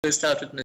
start with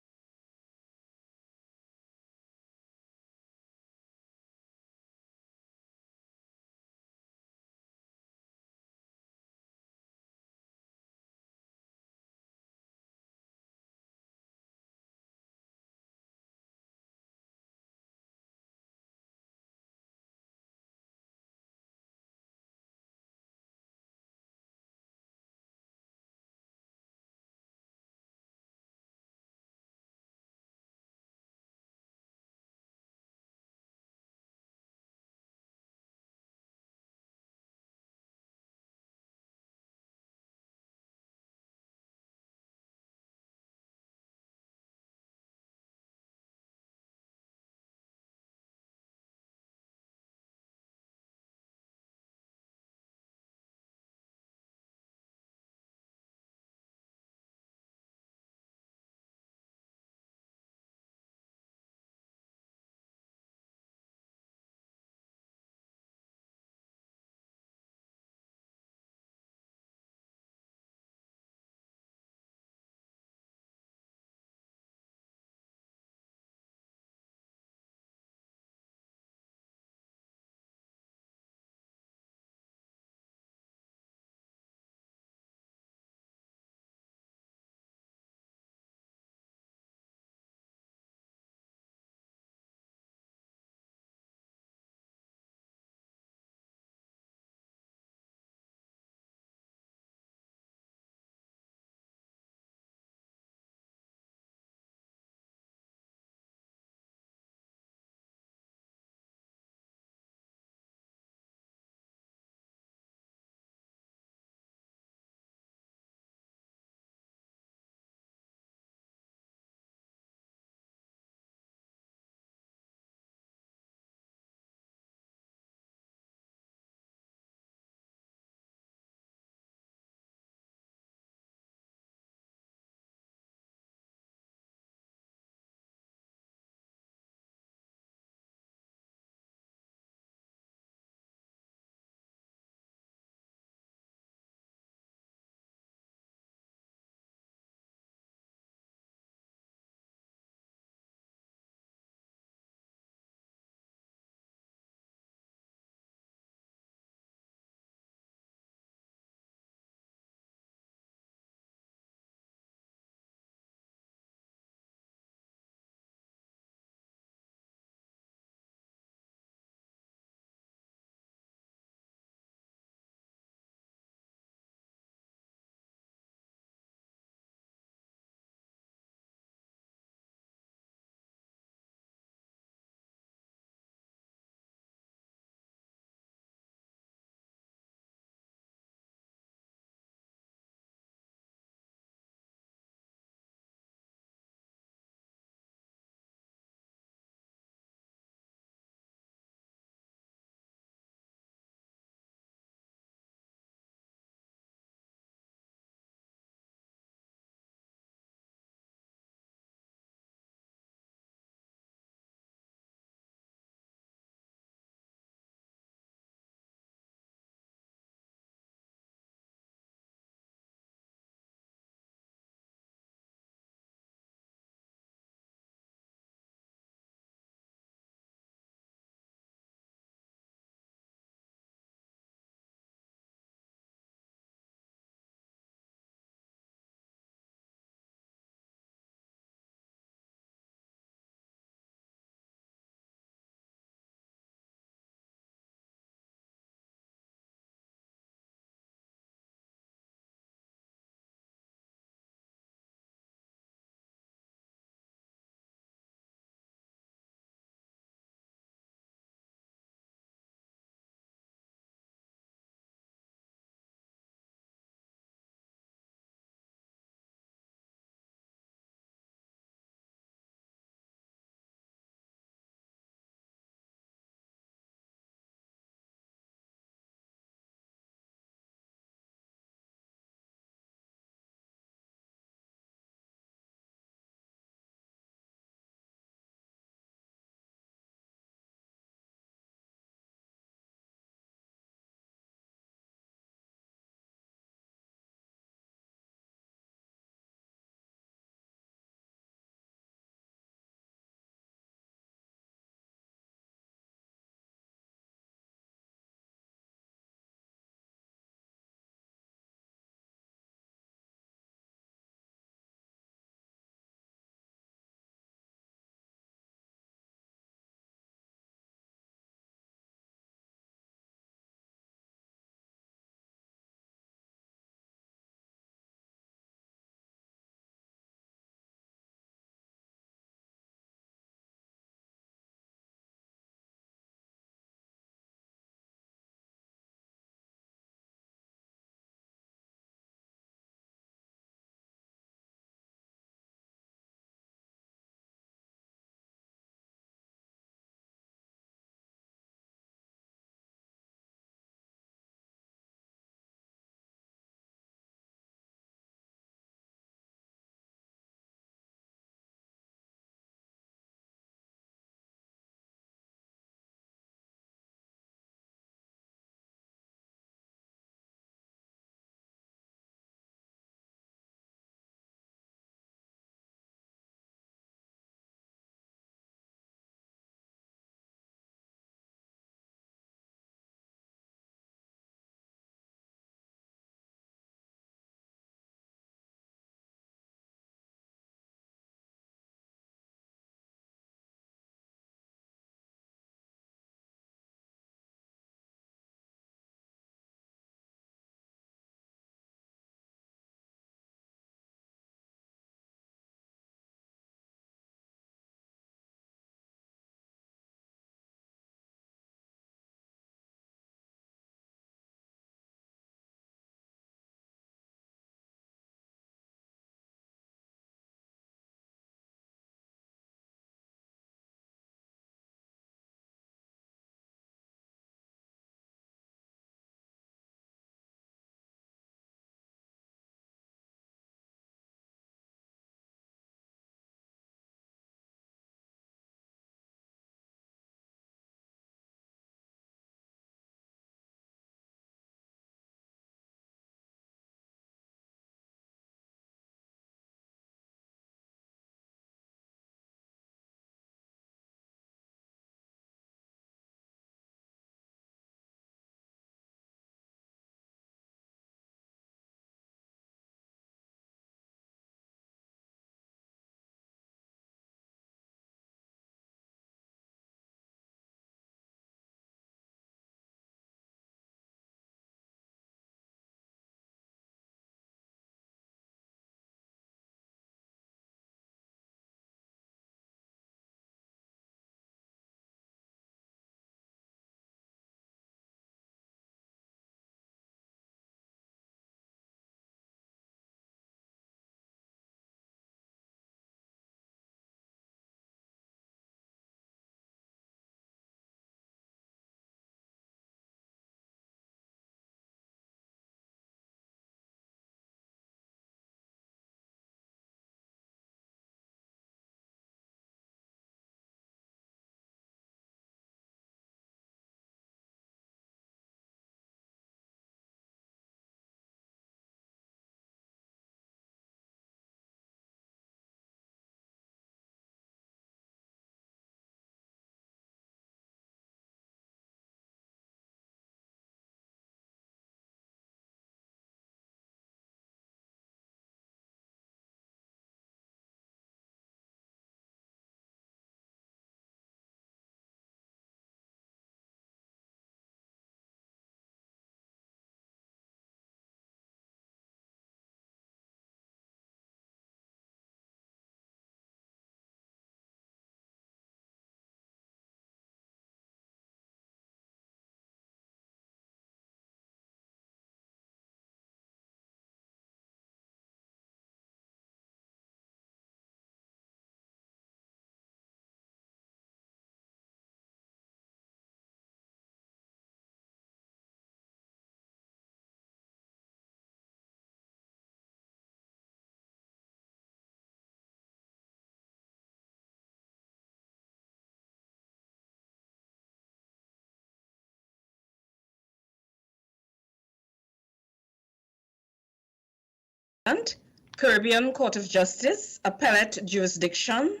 Appellant, Caribbean Court of Justice, Appellate Jurisdiction,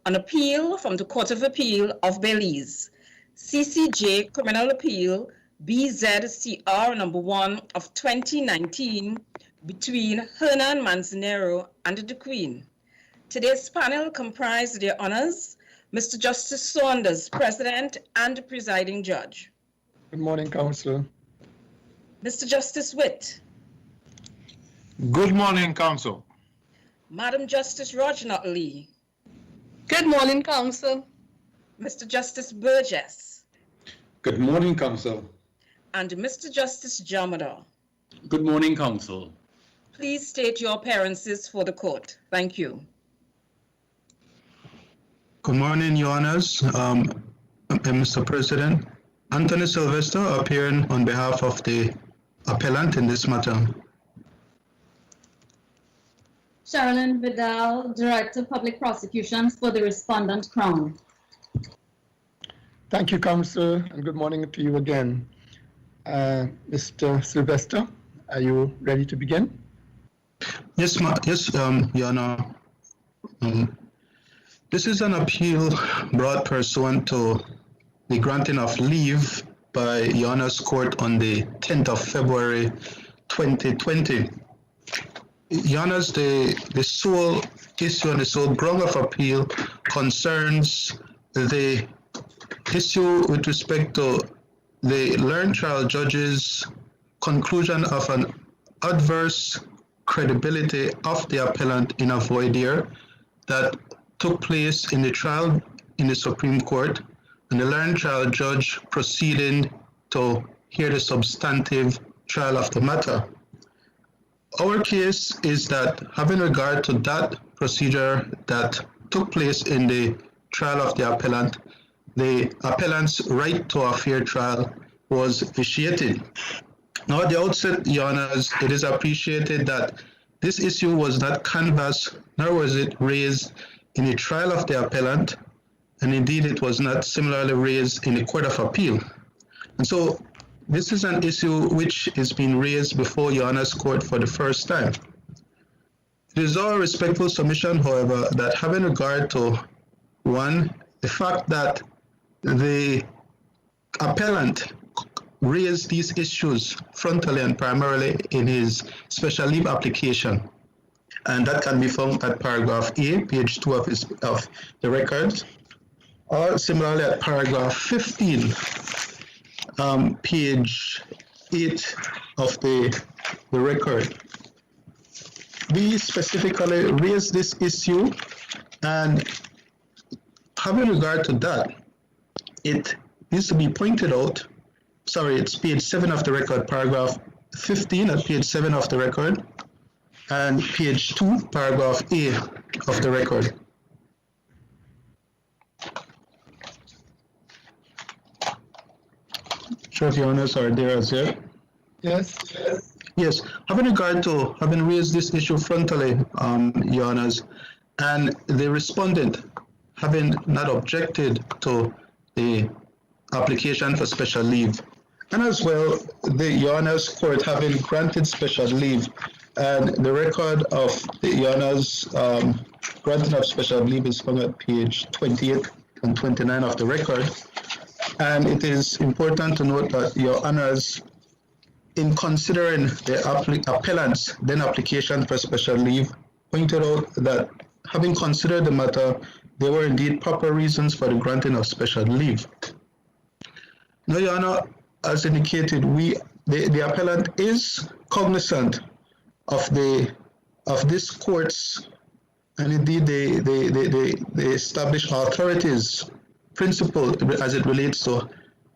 on appeal from the Court of Appeal of Belize, CCJ Criminal Appeal, BZCR number 1 of 2019, between Hernan Manzanero and the Queen. Today's panel comprised their honors, Mr. Justice Saunders, President and Presiding Judge. Good morning, Counsel. Mr. Justice Witt. Good morning, Counsel. Madam Justice Roger Lee. Good morning, Counsel. Mr. Justice Burgess. Good morning, Counsel. And Mr. Justice Jamada. Good morning, Counsel. Please state your appearances for the court. Thank you. Good morning, Your Honors. Mr. President, Anthony Sylvester appearing on behalf of the appellant in this matter. Sherilyn Vidal, Director of Public Prosecutions for the respondent Crown. Thank you, Counsel, and good morning to you again. Mr. Sylvester, are you ready to begin? Yes, Your Honor. This is an appeal brought pursuant to the granting of leave by Your Honor's Court on the 10th of February 2020. Your Honors, the sole issue and the sole ground of appeal concerns the issue with respect to the learned trial judge's conclusion of an adverse credibility of the appellant in a voir dire that took place in the trial in the Supreme Court, and the learned trial judge proceeding to hear the substantive trial of the matter. Our case is that, having regard to that procedure that took place in the trial of the appellant, the appellant's right to a fair trial was vitiated. Now, at the outset, Your Honors, it is appreciated that this issue was not canvassed, nor was it raised in the trial of the appellant, and indeed it was not similarly raised in the Court of Appeal. And so this is an issue which is being raised before Your Honor's Court for the first time. It is our respectful submission, however, that having regard to, one, the fact that the appellant raised these issues frontally and primarily in his special leave application, and that can be found at paragraph A, page 2 of the record, or similarly at paragraph 15, page 8 of the record. We specifically raised this issue, and having regard to that, it needs to be pointed out, it's page 7 of the record, paragraph 15 at page 7 of the record, and page 2, paragraph A of the record. Sure, if Your Honors are there as well. Yes. Yes, having regard to having raised this issue frontally, Your Honors, and the respondent having not objected to the application for special leave, and as well the Your Honor's Court having granted special leave, and the record of the Your Honor's granting of special leave is found at page 28 and 29 of the record. And it is important to note that Your Honors, in considering the appellant's then application for special leave, pointed out that having considered the matter, there were indeed proper reasons for the granting of special leave. Now, Your Honor, as indicated, the appellant is cognizant of this court's and indeed the established authorities' principle as it relates to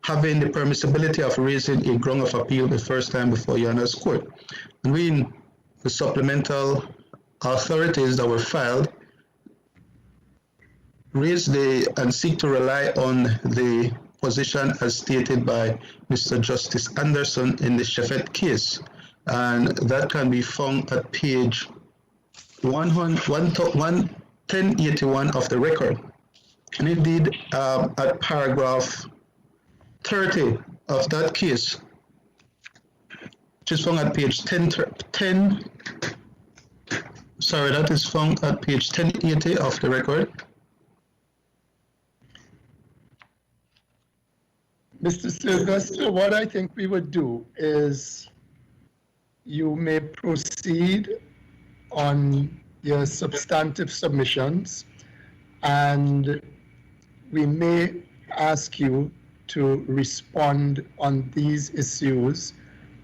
having the permissibility of raising a ground of appeal the first time before Your Honor's Court. And we, in the supplemental authorities that were filed, raise and seek to rely on the position as stated by Mr. Justice Anderson in the Sheffet case. And that can be found at page 1081 of the record. And indeed, at paragraph 30 of that case, which is found at page 10 Sorry, that is found at page 1080 of the record. Mr. Sylvester, what I think we would do is you may proceed on your substantive submissions, and we may ask you to respond on these issues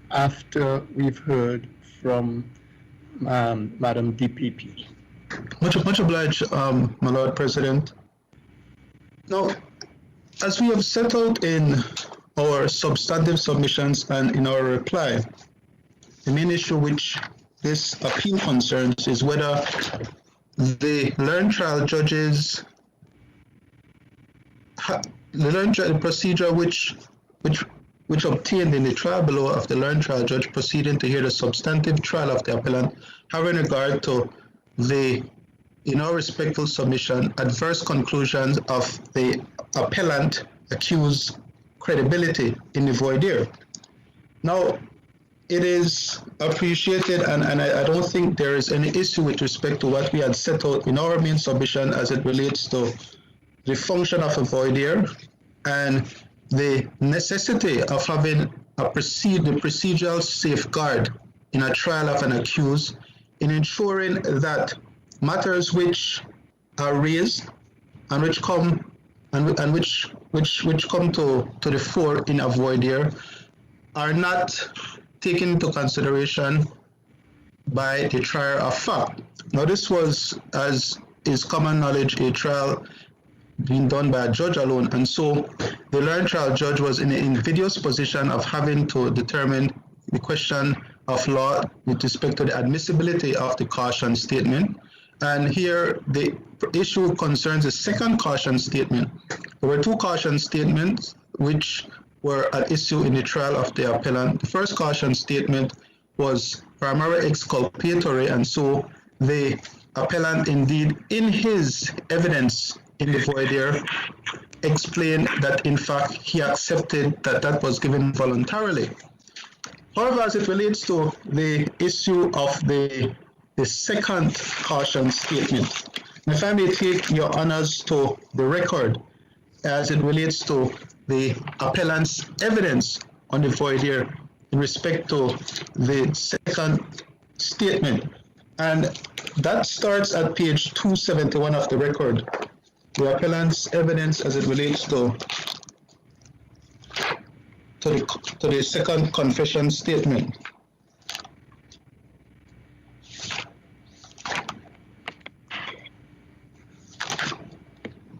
after we've heard from Madam DPP. Much obliged, my Lord President. Now, as we have set out in our substantive submissions and in our reply, the main issue which this appeal concerns is whether the learned trial judges, the procedure which obtained in the trial below of the learned trial judge proceeding to hear the substantive trial of the appellant, having regard to the, in our respectful submission, adverse conclusions of the appellant accused credibility in the voir dire. Now, it is appreciated, and I don't think there is any issue with respect to what we had set out in our main submission as it relates to the function of a voir dire and the necessity of having the procedural safeguard in a trial of an accused in ensuring that matters which are raised and which come which come to the fore in a voir dire are not taken into consideration by the trier of fact. Now, this was, as is common knowledge, a trial being done by a judge alone, and so the learned trial judge was in an invidious position of having to determine the question of law with respect to the admissibility of the caution statement. And here the issue concerns the second caution statement. There were two caution statements which were at issue in the trial of the appellant. The first caution statement was primarily exculpatory, and so the appellant indeed, in his evidence in the voir dire, explained that in fact he accepted that that was given voluntarily. However, as it relates to the issue of the second caution statement, if I may take your honors to the record as it relates to the appellant's evidence on the voir dire in respect to the second statement. And that starts at page 271 of the record. The appellant's evidence as it relates to the second confession statement.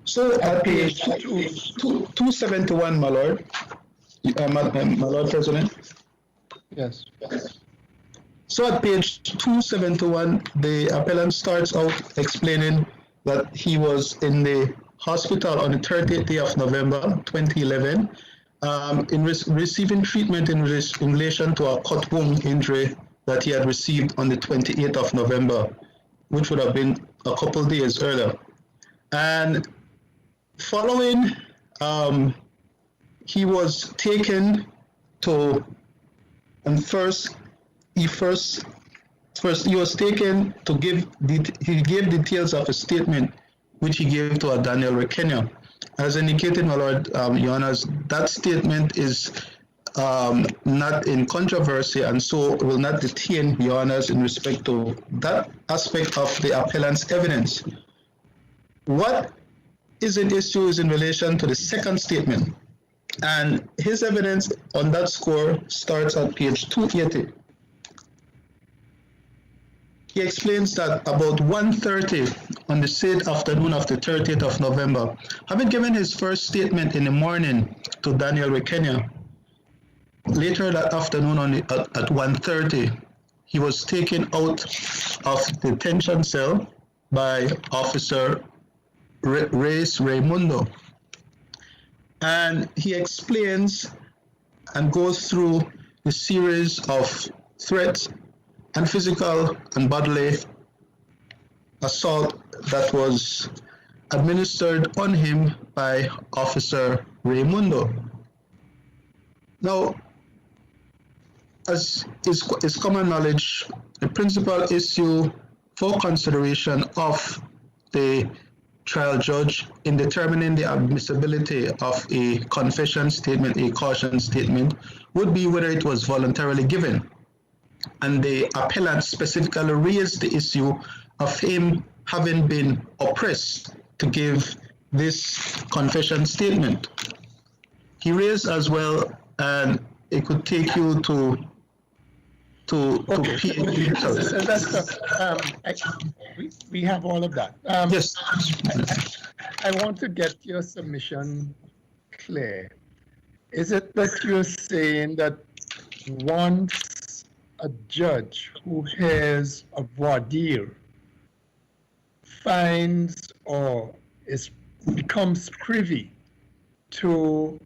So at page 271, my Lord, my Lord President. Yes. So at page 271, the appellant starts out explaining that he was in the hospital on the 30th day of November 2011 in receiving treatment in relation to a cut wound injury that he had received on the 28th of November, which would have been a couple days earlier. And following, he was taken to, and first he was taken to he gave details of a statement which he gave to a Daniel Rekenya. As indicated, my Lord, Your Honors, that statement is not in controversy, and so will not detain Your Honors in respect to that aspect of the appellant's evidence. What is an issue is in relation to the second statement, and his evidence on that score starts at page 280. He explains that about 1:30 on the said afternoon of the 30th of November, having given his first statement in the morning to Daniel Rekenya, later that afternoon at 1:30, he was taken out of the detention cell by Officer Reyes Raimundo. And he explains and goes through the series of threats and physical and bodily assault that was administered on him by Officer Raimundo. Now, as is common knowledge, the principal issue for consideration of the trial judge in determining the admissibility of a confession statement, a caution statement, would be whether it was voluntarily given. And the appellant specifically raised the issue of him having been oppressed to give this confession statement. He raised as well, and it could take you to Okay. Sylvester, we have all of that. yes. I want to get your submission clear. Is it that you're saying that once a judge who has a voir dire finds or becomes privy to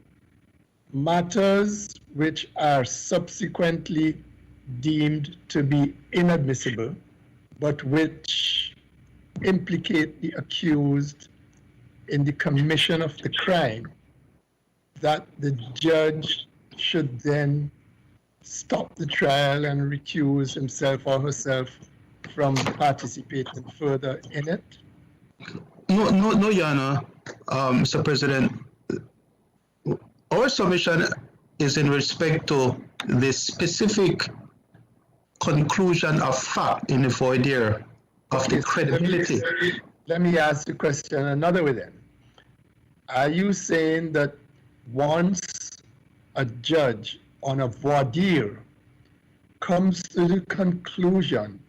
matters which are subsequently deemed to be inadmissible, but which implicate the accused in the commission of the crime, that the judge should then stop the trial and recuse himself or herself from participating further in it? No, Your Honor, Mr. President. Our submission is in respect to the specific conclusion of fact in the voir dire of the credibility. Let me ask the question another way then. Are you saying that once a judge on a voir dire comes to the conclusion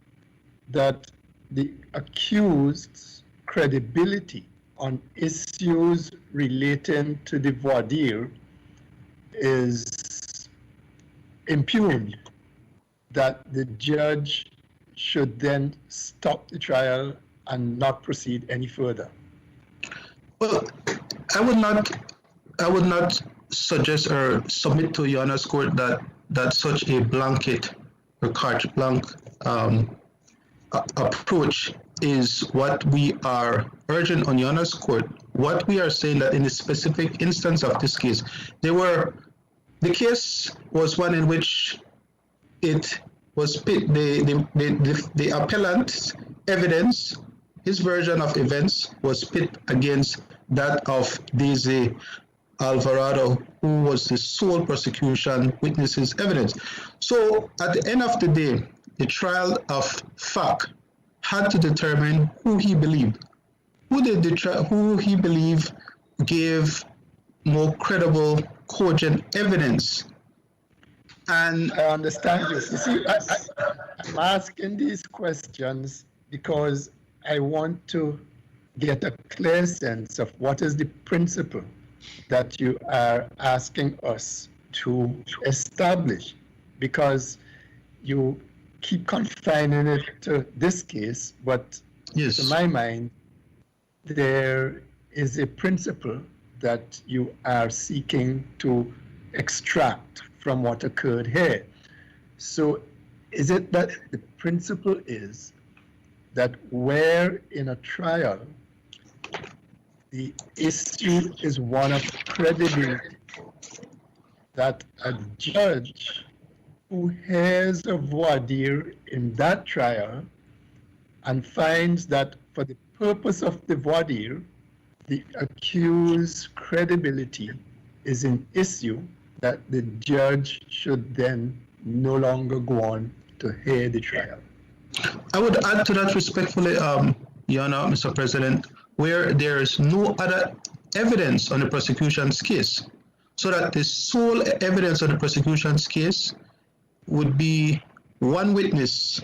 that the accused's credibility on issues relating to the voir dire is impugned, that the judge should then stop the trial and not proceed any further? Well, I would not suggest or submit to Your Honor's court that such a blanket or carte blanche approach is what we are urging on Your Honor's court. What we are saying that in the specific instance of this case, the case was one in which it was pit, the appellant's evidence, his version of events was pit against that of Daisy Alvarado, who was the sole prosecution witness's evidence. So at the end of the day, the trial of fact had to determine who he believed, who he believed gave more credible, cogent evidence. And I understand you. You see, I'm asking these questions because I want to get a clear sense of what is the principle that you are asking us to establish, because you keep confining it to this case, but yes, to my mind, there is a principle that you are seeking to extract from what occurred here. So is it that the principle is that where in a trial the issue is one of credibility, that a judge who has a voir dire in that trial and finds that for the purpose of the voir dire, the accused's credibility is an issue, that the judge should then no longer go on to hear the trial? I would add to that respectfully, Your Honor, Mr. President, where there is no other evidence on the prosecution's case, so that the sole evidence on the prosecution's case would be one witness,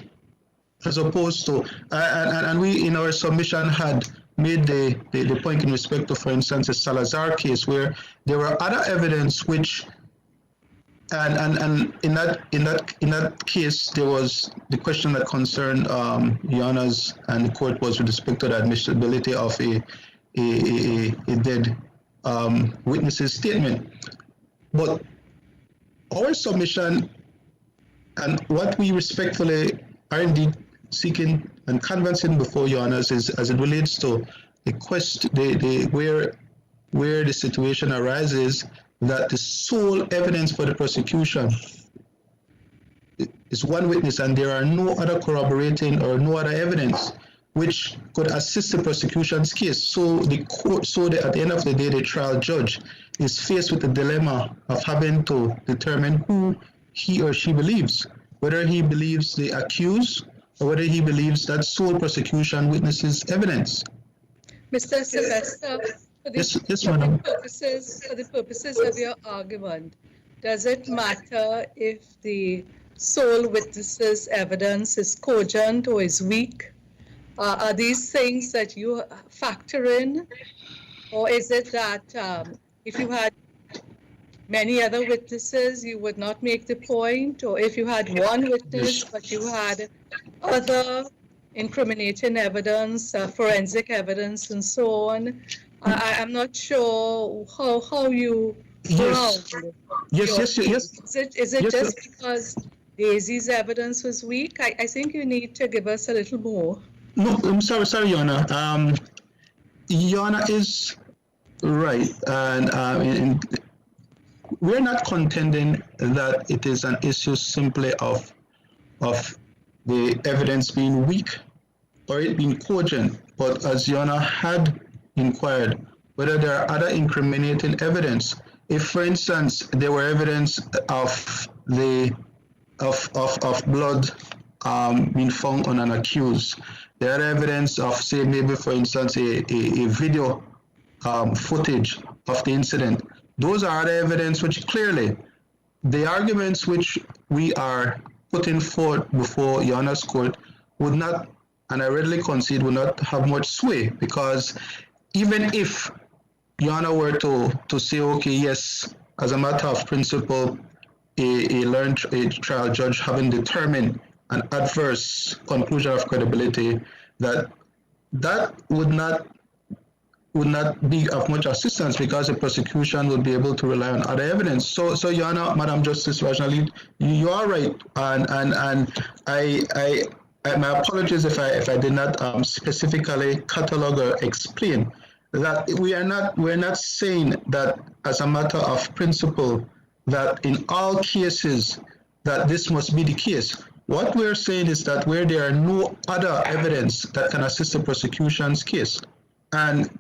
as opposed to, and we in our submission had made the point in respect to, for instance, the Salazar case, where there were other evidence which, and in that case, there was the question that concerned Your Honor's and the court was with respect to the admissibility of a dead witness's statement. But our submission and what we respectfully are indeed seeking and convincing before Your Honors is, as it relates to the question, where the situation arises that the sole evidence for the prosecution is one witness and there are no other corroborating or no other evidence which could assist the prosecution's case. So the court, at the end of the day, the trial judge is faced with the dilemma of having to determine who he or she believes, whether he believes the accused or whether he believes that sole prosecution witnesses evidence. Mr. Sylvester, for the purposes of your argument, does it matter if the sole witness's evidence is cogent or is weak? Are these things that you factor in? Or is it that if you had many other witnesses, you would not make the point? Or if you had one witness, but you had other incriminating evidence, forensic evidence, and so on? I'm not sure how you Yes. Yes. Is it just because Daisy's evidence was weak? I think you need to give us a little more. No, I'm sorry, Yana. Yana is right, and we're not contending that it is an issue simply of the evidence being weak or it being cogent, but as Yana had inquired, whether there are other incriminating evidence. If, for instance, there were evidence of blood being found on an accused, there are evidence of, say, maybe, for instance, a video footage of the incident. Those are other evidence which clearly the arguments which we are putting forth before Your Honor's court would not, and I readily concede, would not have much sway, because even if Your Honor were to say, okay, yes, as a matter of principle, a trial judge having determined an adverse conclusion of credibility, that would not be of much assistance, because the prosecution would be able to rely on other evidence. So Your Honor, Madam Justice Rajnali, you are right, and I my apologies if I did not specifically catalog or explain that we're not saying that as a matter of principle that in all cases that this must be the case. What we're saying is that where there are no other evidence that can assist the prosecution's case, and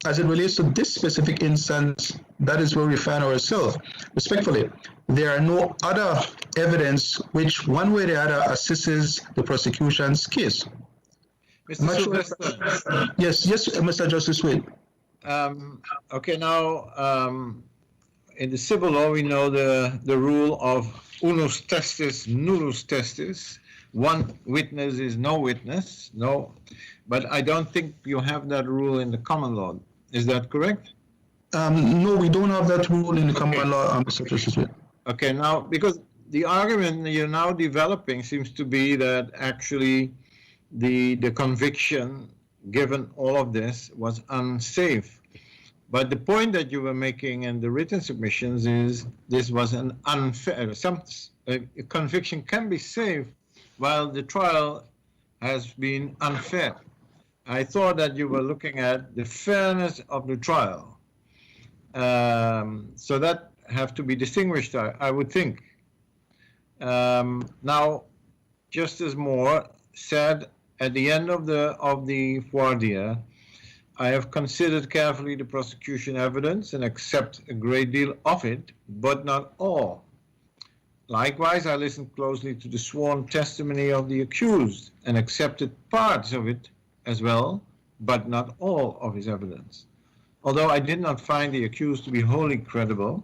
as it relates to this specific instance, that is where we find ourselves. Respectfully, there are no other evidence which one way or the other assists the prosecution's case. Mr. Sylvester. Yes, Mr. Justice Wade. Okay, now, in the civil law, we know the rule of unus testis, nullus testis. One witness is no witness, no. But I don't think you have that rule in the common law. Is that correct? No, we don't have that rule in the common law, Mr. Justice Wade. Okay, now, because the argument you're now developing seems to be that actually the conviction, given all of this, was unsafe. But the point that you were making in the written submissions is this was an unfair, a conviction can be safe while the trial has been unfair. I thought that you were looking at the fairness of the trial. So that have to be distinguished, I would think. Now, Justice Moore said at the end of the voir dire, I have considered carefully the prosecution evidence and accept a great deal of it, but not all. Likewise, I listened closely to the sworn testimony of the accused and accepted parts of it as well, but not all of his evidence. Although I did not find the accused to be wholly credible,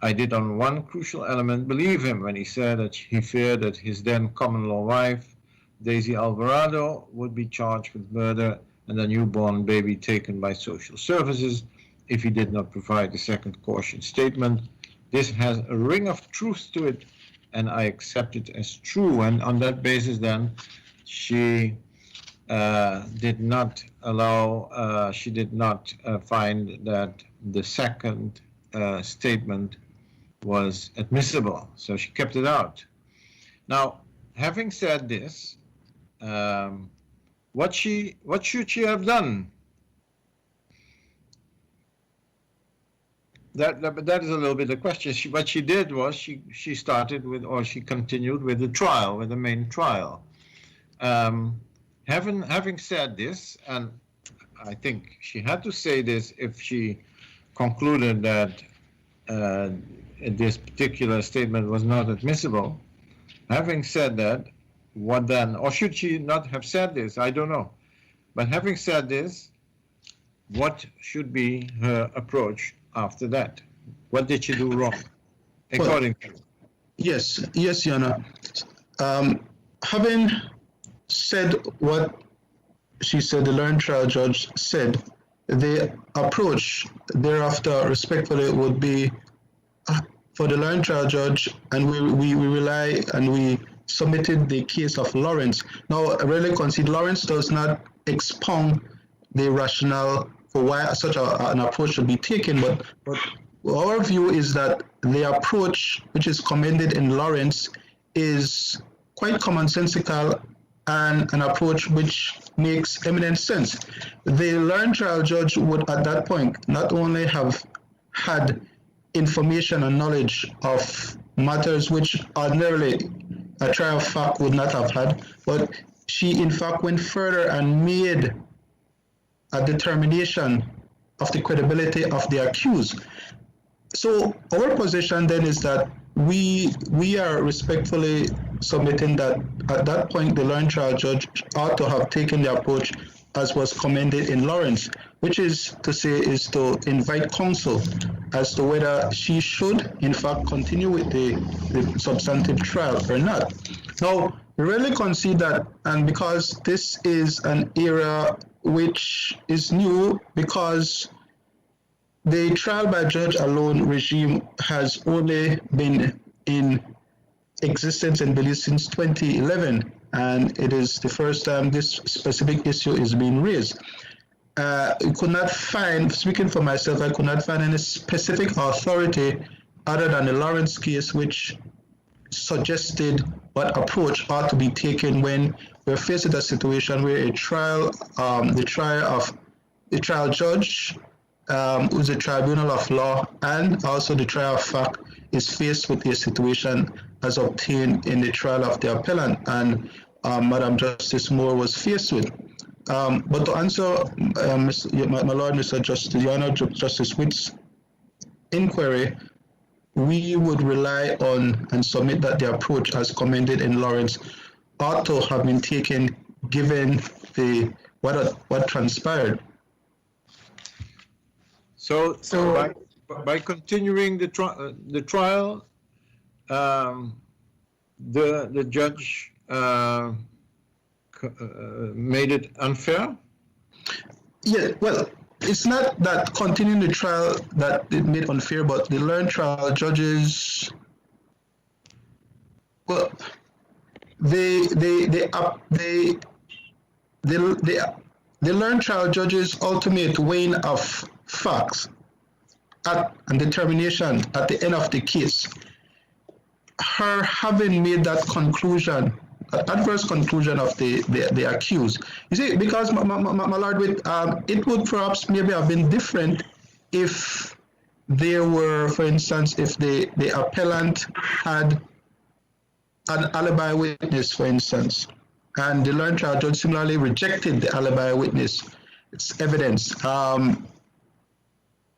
I did on one crucial element believe him when he said that he feared that his then common law wife, Daisy Alvarado, would be charged with murder and a newborn baby taken by social services if he did not provide a second caution statement. This has a ring of truth to it, and I accept it as true. And on that basis, then, she did not find that the second statement was admissible, so she kept it out. Now, having said this, what should she have done? that is a little bit the question. What she did was she started with, or she continued with the trial, with the main trial. Having said this, and I think she had to say this if she concluded that this particular statement was not admissible. Having said that, what then, or should she not have said this? I don't know. But having said this, what should be her approach after that? What did she do wrong, according to you? Yes, Your Honor. Having said what she said, the learned trial judge said, the approach thereafter respectfully would be for the learned trial judge, and we rely and we submitted the case of Lawrence. Now, I really concede Lawrence does not expound the rationale for why such an approach should be taken, but our view is that the approach which is commended in Lawrence is quite commonsensical and an approach which makes eminent sense. The learned trial judge would at that point not only have had information and knowledge of matters which ordinarily a trial of fact would not have had, but she in fact went further and made a determination of the credibility of the accused. So our position then is that we are respectfully submitting that at that point the learned trial judge ought to have taken the approach as was commended in Lawrence, which is to say is to invite counsel as to whether she should in fact continue with the substantive trial or not. Now, we really concede that, and because this is an era which is new, because the trial by judge alone regime has only been in existence in Belize since 2011, and it is the first time this specific issue is being raised. I could not find, speaking for myself, I could not find any specific authority other than the Lawrence case which suggested what approach ought to be taken when we're faced with a situation where a trial, the trial judge, who's a tribunal of law, and also the trial of fact is faced with a situation as obtained in the trial of the appellant, and Madam Justice Moore was faced with. But to answer my Lord, Mr. Justice, the Honourable Justice Witt's inquiry, we would rely on and submit that the approach as commended in Lawrence ought to have been taken given the what transpired. So by continuing the trial, the judge made it unfair? Yeah, well, it's not that continuing the trial that it made unfair, but the learned trial judges, well, the learned trial judges' ultimate weighing of facts and determination at the end of the case, her having made that conclusion, adverse conclusion of the accused. You see, because my Lord, it would perhaps maybe have been different if there were, for instance, if the appellant had an alibi witness, for instance, and the learned trial judge similarly rejected the alibi witness, its evidence.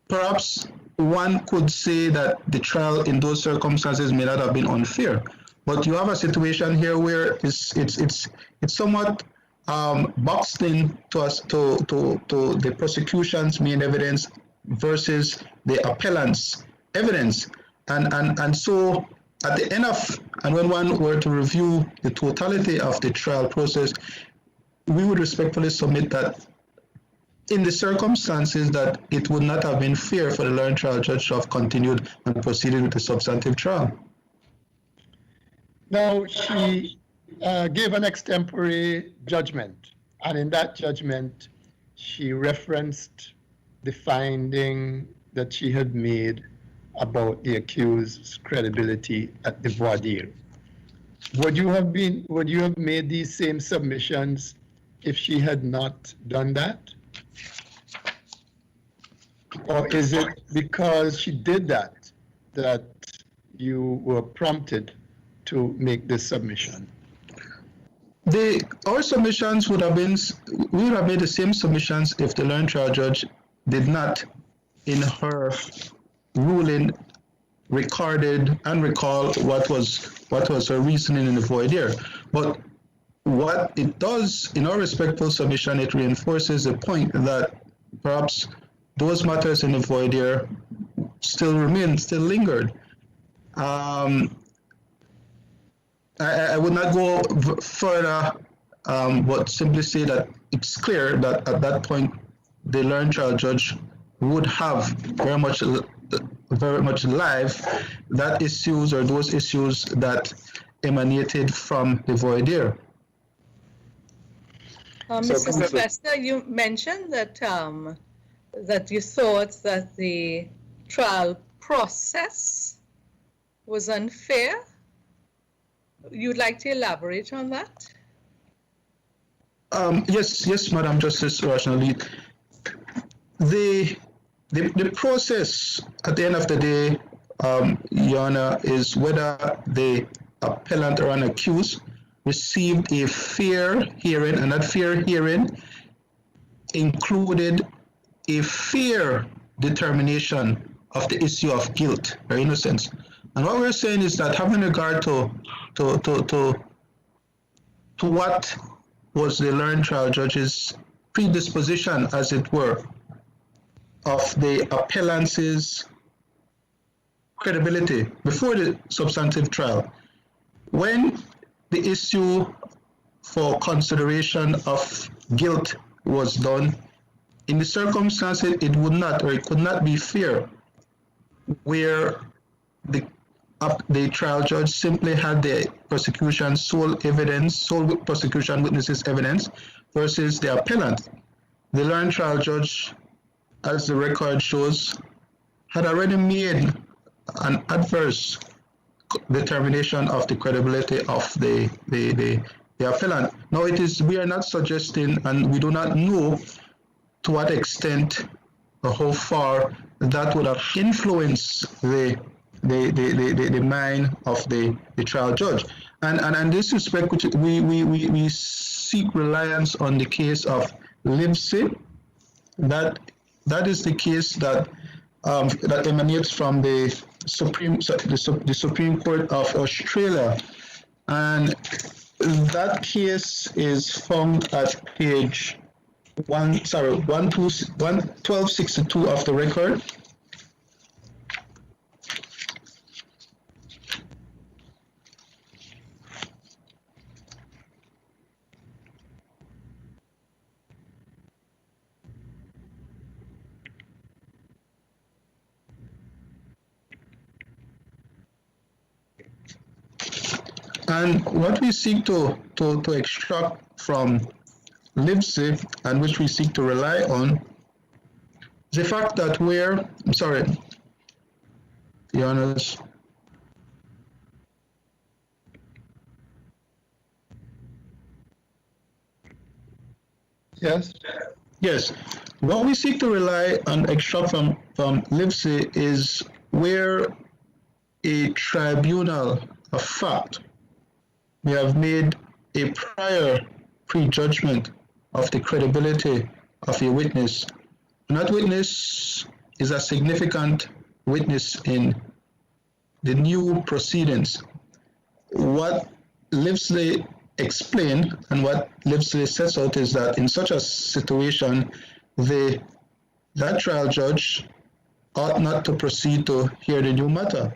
Perhaps one could say that the trial in those circumstances may not have been unfair. But you have a situation here where it's somewhat boxed in to the prosecution's main evidence versus the appellant's evidence, and so at the end of, and when one were to review the totality of the trial process, we would respectfully submit that in the circumstances that it would not have been fair for the learned trial judge to have continued and proceeded with the substantive trial. Now, she gave an extempore judgment, and in that judgment, she referenced the finding that she had made about the accused's credibility at the voir dire. Would you have made these same submissions if she had not done that? Or is it because she did that you were prompted to make this submission? Our submissions we would have made the same submissions if the learned trial judge did not, in her ruling, recorded and recall what was her reasoning in the voir dire. But what it does in our respectful submission, it reinforces the point that perhaps those matters in the voir dire still lingered. I would not go further, but simply say that it's clear that at that point, the learned trial judge would have very much live that issues or those issues that emanated from the voir dire. Mr. Sylvester, you mentioned that that you thought that the trial process was unfair. You'd like to elaborate on that? Yes, Madam Justice Rationally. The process at the end of the day, Your Honor, is whether the appellant or an accused received a fair hearing, and that fair hearing included a fair determination of the issue of guilt or innocence. And what we're saying is that having regard to what was the learned trial judge's predisposition, as it were, of the appellant's credibility before the substantive trial, when the issue for consideration of guilt was done, in the circumstances it would not, or it could not be fair, where the trial judge simply had the prosecution's sole prosecution witnesses evidence versus the appellant. The learned trial judge, as the record shows, had already made an adverse determination of the credibility of the appellant. Now, we are not suggesting, and we do not know to what extent or how far that would have influenced the mind of the trial judge. And in this respect, we seek reliance on the case of Livesey. That is the case that emanates from the Supreme Court of Australia, and that case is found at page 1262 of the record. And what we seek to extract from Livesey, and which we seek to rely on, the fact that Your Honors. Yes? Yes. What we seek to rely on, extract from Livesey, is where a tribunal of fact we have made a prior prejudgment of the credibility of a witness. And that witness is a significant witness in the new proceedings. What Livesey explained and what Livesey sets out is that in such a situation, that trial judge ought not to proceed to hear the new matter.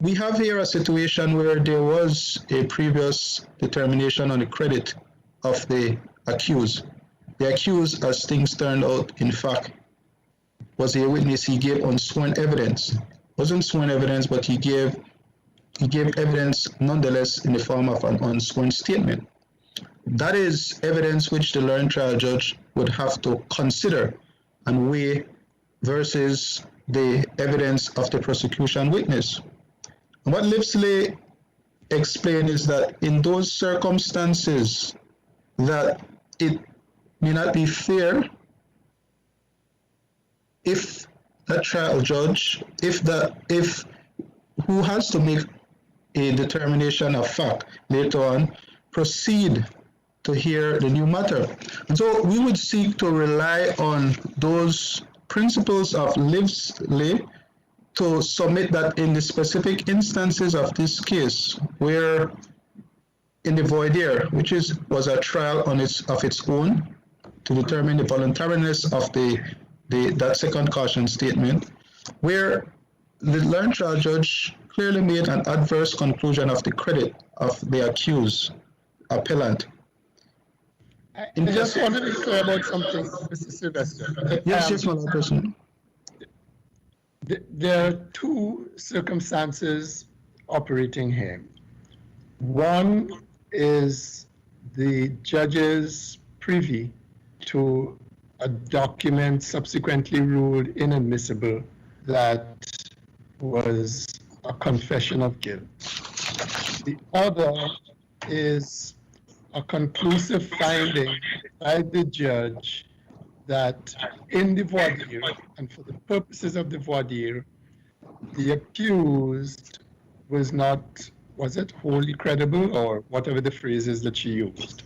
We have here a situation where there was a previous determination on the credit of the accused. The accused, as things turned out, in fact, was a witness. He gave unsworn evidence. It wasn't sworn evidence, but he gave evidence nonetheless in the form of an unsworn statement. That is evidence which the learned trial judge would have to consider and weigh versus the evidence of the prosecution witness. What Livesey explained is that in those circumstances that it may not be fair if the trial judge, if who has to make a determination of fact later on, proceed to hear the new matter. And so we would seek to rely on those principles of livs lay to submit that in the specific instances of this case, where in the voir dire, which was a trial of its own to determine the voluntariness of that second caution statement, where the learned trial judge clearly made an adverse conclusion of the credit of the accused appellant. I just want to be clear about something, Mr. Sylvester. Yes, my Lord President. There are two circumstances operating here. One is the judge's privy to a document subsequently ruled inadmissible that was a confession of guilt. The other is a conclusive finding by the judge that in the voir dire, and for the purposes of the voir dire, the accused was not, was it wholly credible, or whatever the phrase is that she used.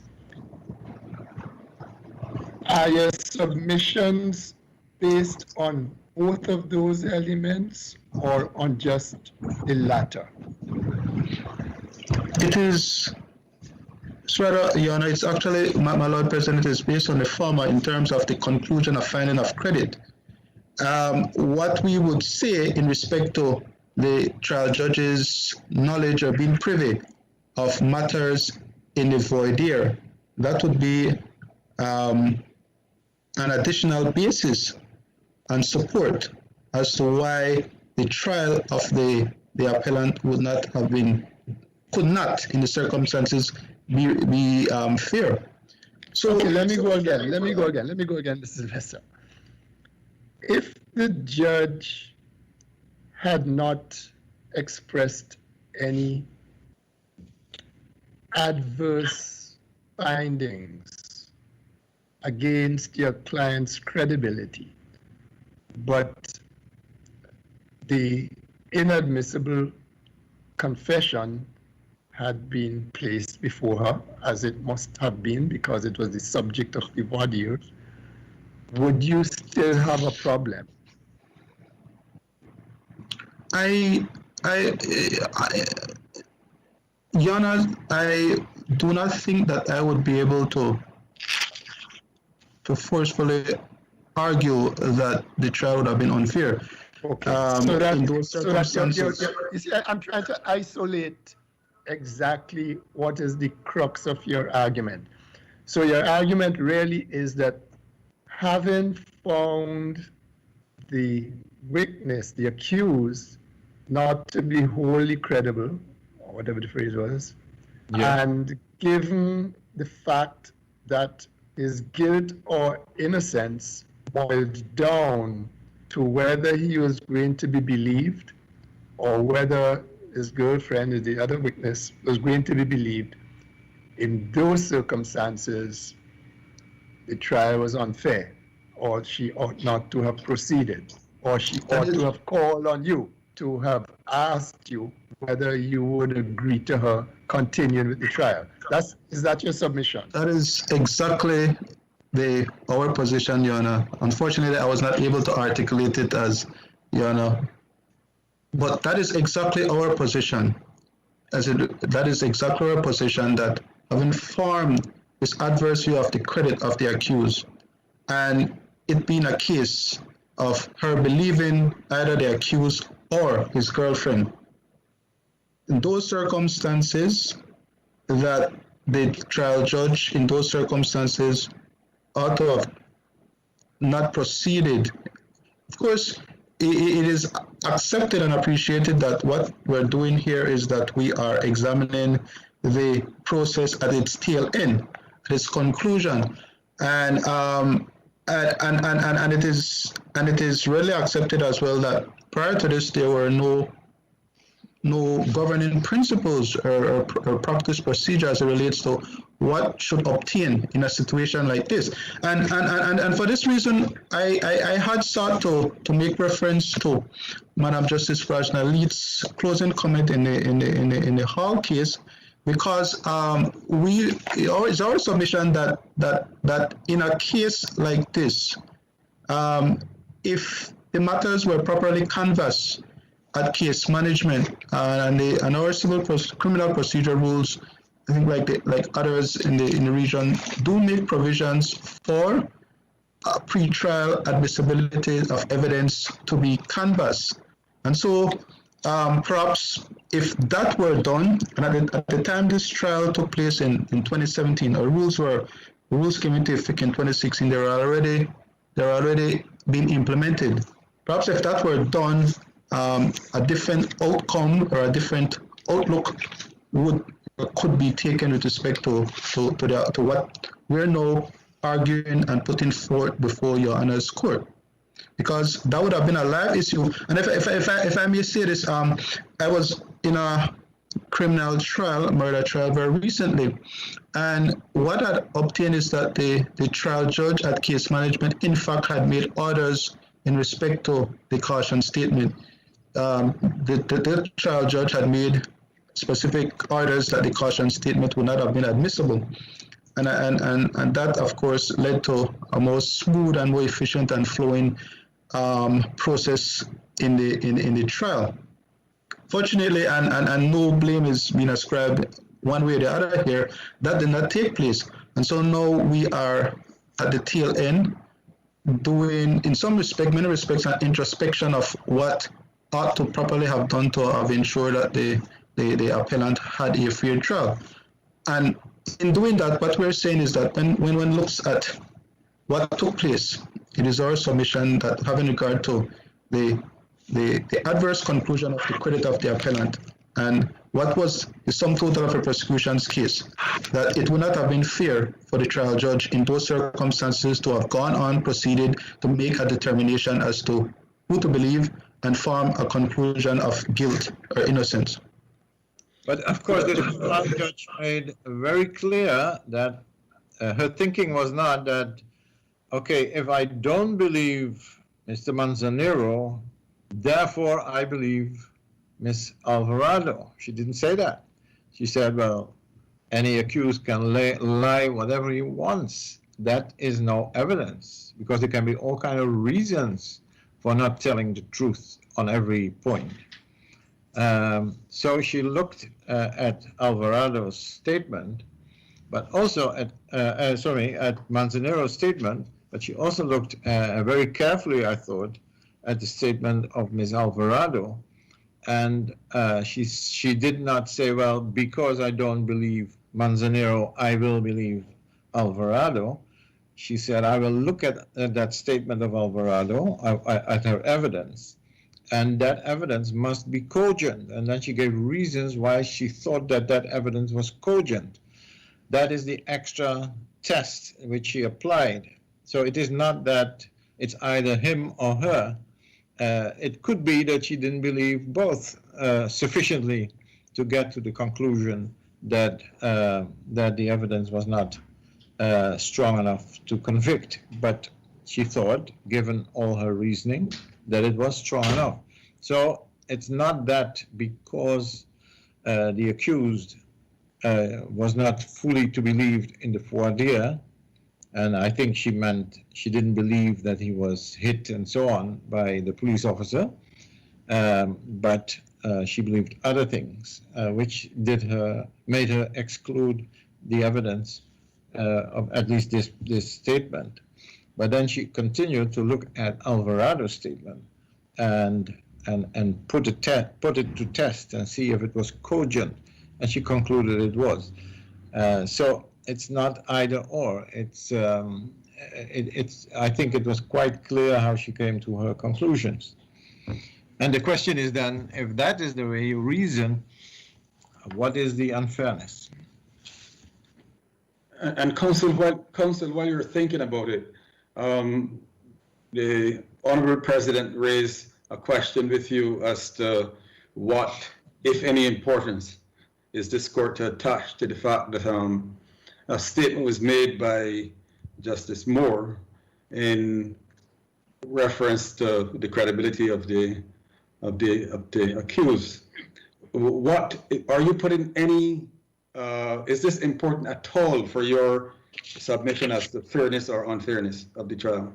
Are your submissions based on both of those elements or on just the latter? It is, rather, Your Honor, it's actually, my Lord President, is based on the former in terms of the conclusion of finding of credit. What we would say in respect to the trial judge's knowledge or being privy of matters in the voir dire, that would be an additional basis and support as to why the trial of the appellant would not have been, could not, in the circumstances, be fair. So okay, let me go again, Mr. Sylvester. If the judge had not expressed any adverse findings against your client's credibility, but the inadmissible confession had been placed before her, as it must have been because it was the subject of the voir dire, would you still have a problem? Your Honor, I do not think that I would be able to forcefully argue that the trial would have been unfair. Okay. In those circumstances. You see, I'm trying to isolate exactly what is the crux of your argument. So your argument really is that having found the witness, the accused, not to be wholly credible, or whatever the phrase was, and given the fact that his guilt or innocence boiled down to whether he was going to be believed or whether his girlfriend, the other witness, was going to be believed, in those circumstances, the trial was unfair, or she ought not to have proceeded, or she ought to have called on you to have asked you whether you would agree to her continuing with the trial. Is that your submission? That is exactly our position, Your Honor. Unfortunately, I was not able to articulate it as Your Honor. But that is exactly our position. That is exactly our position, that having formed this adverse view of the credit of the accused, and it being a case of her believing either the accused or his girlfriend, in those circumstances, that the trial judge in those circumstances ought to have not proceeded. Of course, it is accepted and appreciated that what we're doing here is that we are examining the process at its tail end, at its conclusion, and it is really accepted as well that prior to this there were no no governing principles or practice procedure as it relates to what should obtain in a situation like this. And for this reason, I had sought to make reference to Madam Justice Rajna Leeds' closing comment in the Hall case, because it's our submission that in a case like this, if the matters were properly canvassed at case management and our criminal procedure rules, I think like others in the region, do make provisions for pre-trial admissibility of evidence to be canvassed. And so perhaps if that were done, and at the time this trial took place in 2017, our rules came into effect in 2016, they're already being implemented. Perhaps if that were done, a different outcome or a different outlook could be taken with respect to what we're now arguing and putting forth before Your Honor's court, because that would have been a live issue. And if I may say this, I was in a criminal trial, murder trial, very recently, and what I obtained is that the trial judge at case management in fact had made orders in respect to the caution statement. The trial judge had made specific orders that the caution statement would not have been admissible, and that of course led to a more smooth and more efficient and flowing process in the trial. Fortunately, and no blame is being ascribed one way or the other here, that did not take place, and so now we are at the tail end, doing in many respects an introspection of what ought to properly have done to have ensured that the appellant had a fair trial. And in doing that, what we're saying is that when one looks at what took place, it is our submission that having regard to the adverse conclusion of the credit of the appellant and what was the sum total of a prosecution's case, that it would not have been fair for the trial judge in those circumstances to have gone on, proceeded to make a determination as to who to believe and form a conclusion of guilt or innocence. But of course, the trial judge made very clear that her thinking was not that, okay, if I don't believe Mr. Manzanero, therefore I believe Ms. Alvarado. She didn't say that. She said, well, any accused can lie whatever he wants. That is no evidence, because there can be all kinds of reasons for not telling the truth on every point. So she looked at Alvarado's statement, but also at Manzanero's statement, but she also looked very carefully, I thought, at the statement of Ms. Alvarado. And she did not say, well, because I don't believe Manzanero, I will believe Alvarado. She said, I will look at that statement of Alvarado, at her evidence, and that evidence must be cogent. And then she gave reasons why she thought that evidence was cogent. That is the extra test which she applied. So it is not that it's either him or her. It could be that she didn't believe both sufficiently to get to the conclusion that the evidence was not strong enough to convict. But she thought, given all her reasoning, that it was strong enough. So it's not that because the accused was not fully to be believed in the voir dire, and I think she meant she didn't believe that he was hit and so on by the police officer, but she believed other things, which made her exclude the evidence of at least this statement. But then she continued to look at Alvarado's statement and put it to test and see if it was cogent, and she concluded it was. So it's not either or. It's I think it was quite clear how she came to her conclusions. And the question is then, if that is the way you reason, what is the unfairness? And counsel, while you're thinking about it, the Honorable President raised a question with you as to what if any, importance is this court to attach to the fact that a statement was made by Justice Moore in reference to the credibility of the accused? What are you putting any? Is this important at all for your submission as to fairness or unfairness of the trial?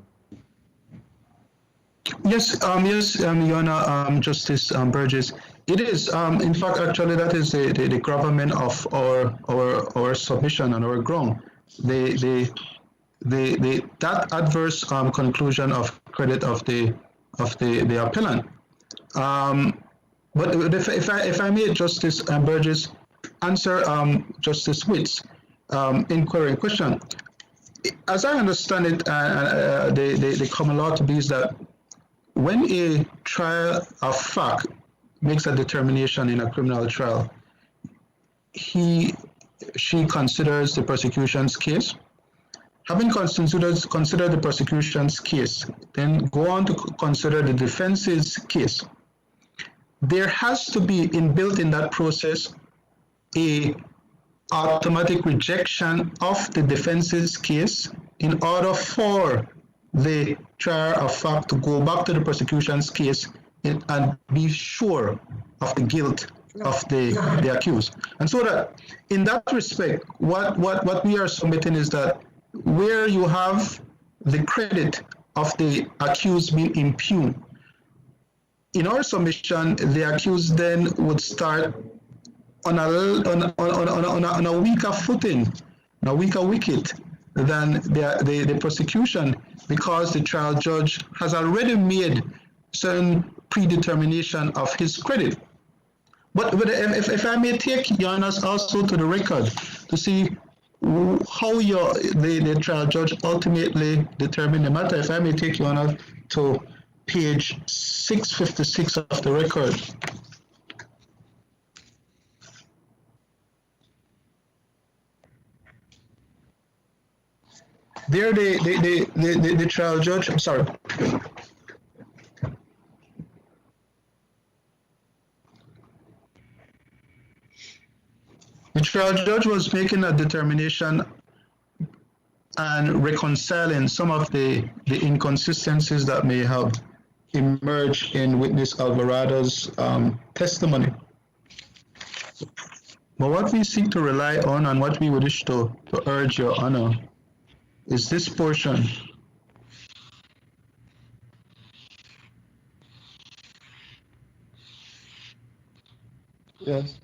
Yes, Your Honor, Justice Burgess. It is. In fact, actually, that is the gravamen of our submission and our ground. That adverse conclusion of credit of the appellant. But if I may, Justice Burgess, answer Justice Witt's inquiry question. As I understand it, the common law to be is that when a trial of fact makes a determination in a criminal trial, she considers the prosecution's case. Having considered the prosecution's case, then go on to consider the defense's case. There has to be inbuilt in that process a automatic rejection of the defense's case in order for the trier of fact to go back to the prosecution's case and be sure of the guilt of the accused. And so that in that respect, what we are submitting is that where you have the credit of the accused being impugned, in our submission, the accused then would start on a weaker footing, on a weaker wicket than the prosecution, because the trial judge has already made certain predetermination of his credit. But if I may take Your Honors also to the record to see how the trial judge ultimately determined the matter, if I may take Your Honor to page 656 of the record. There, the trial judge, I'm sorry. The trial judge was making a determination and reconciling some of the inconsistencies that may have emerged in witness Alvarado's testimony. But what we seek to rely on and what we would wish to urge Your Honor is this portion. Yes.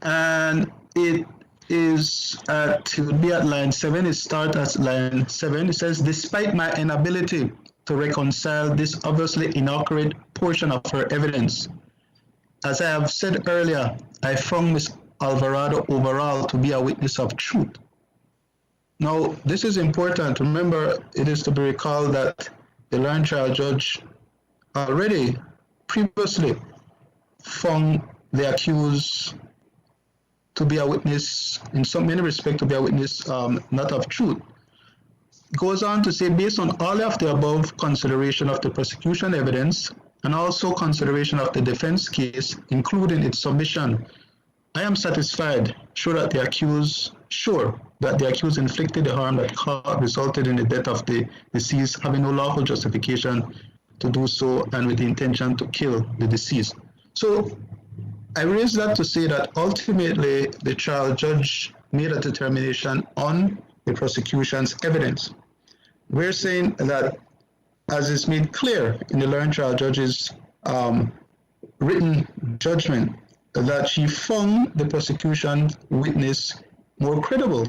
And it is it would be at line 7. It starts at line 7. It says, despite my inability to reconcile this obviously inaccurate portion of her evidence, as I have said earlier, I found Ms. Alvarado overall to be a witness of truth. Now, this is important. Remember, it is to be recalled that the learned trial judge already previously found the accused to be a witness, in many respects, to be a witness not of truth. Goes on to say, based on all of the above consideration of the prosecution evidence and also consideration of the defense case, including its submission, I am satisfied, sure that the accused inflicted the harm that resulted in the death of the deceased, having no lawful justification to do so and with the intention to kill the deceased. So I raise that to say that ultimately the trial judge made a determination on the prosecution's evidence. We're saying that, as is made clear in the learned trial judge's written judgment, that she found the prosecution witness more credible.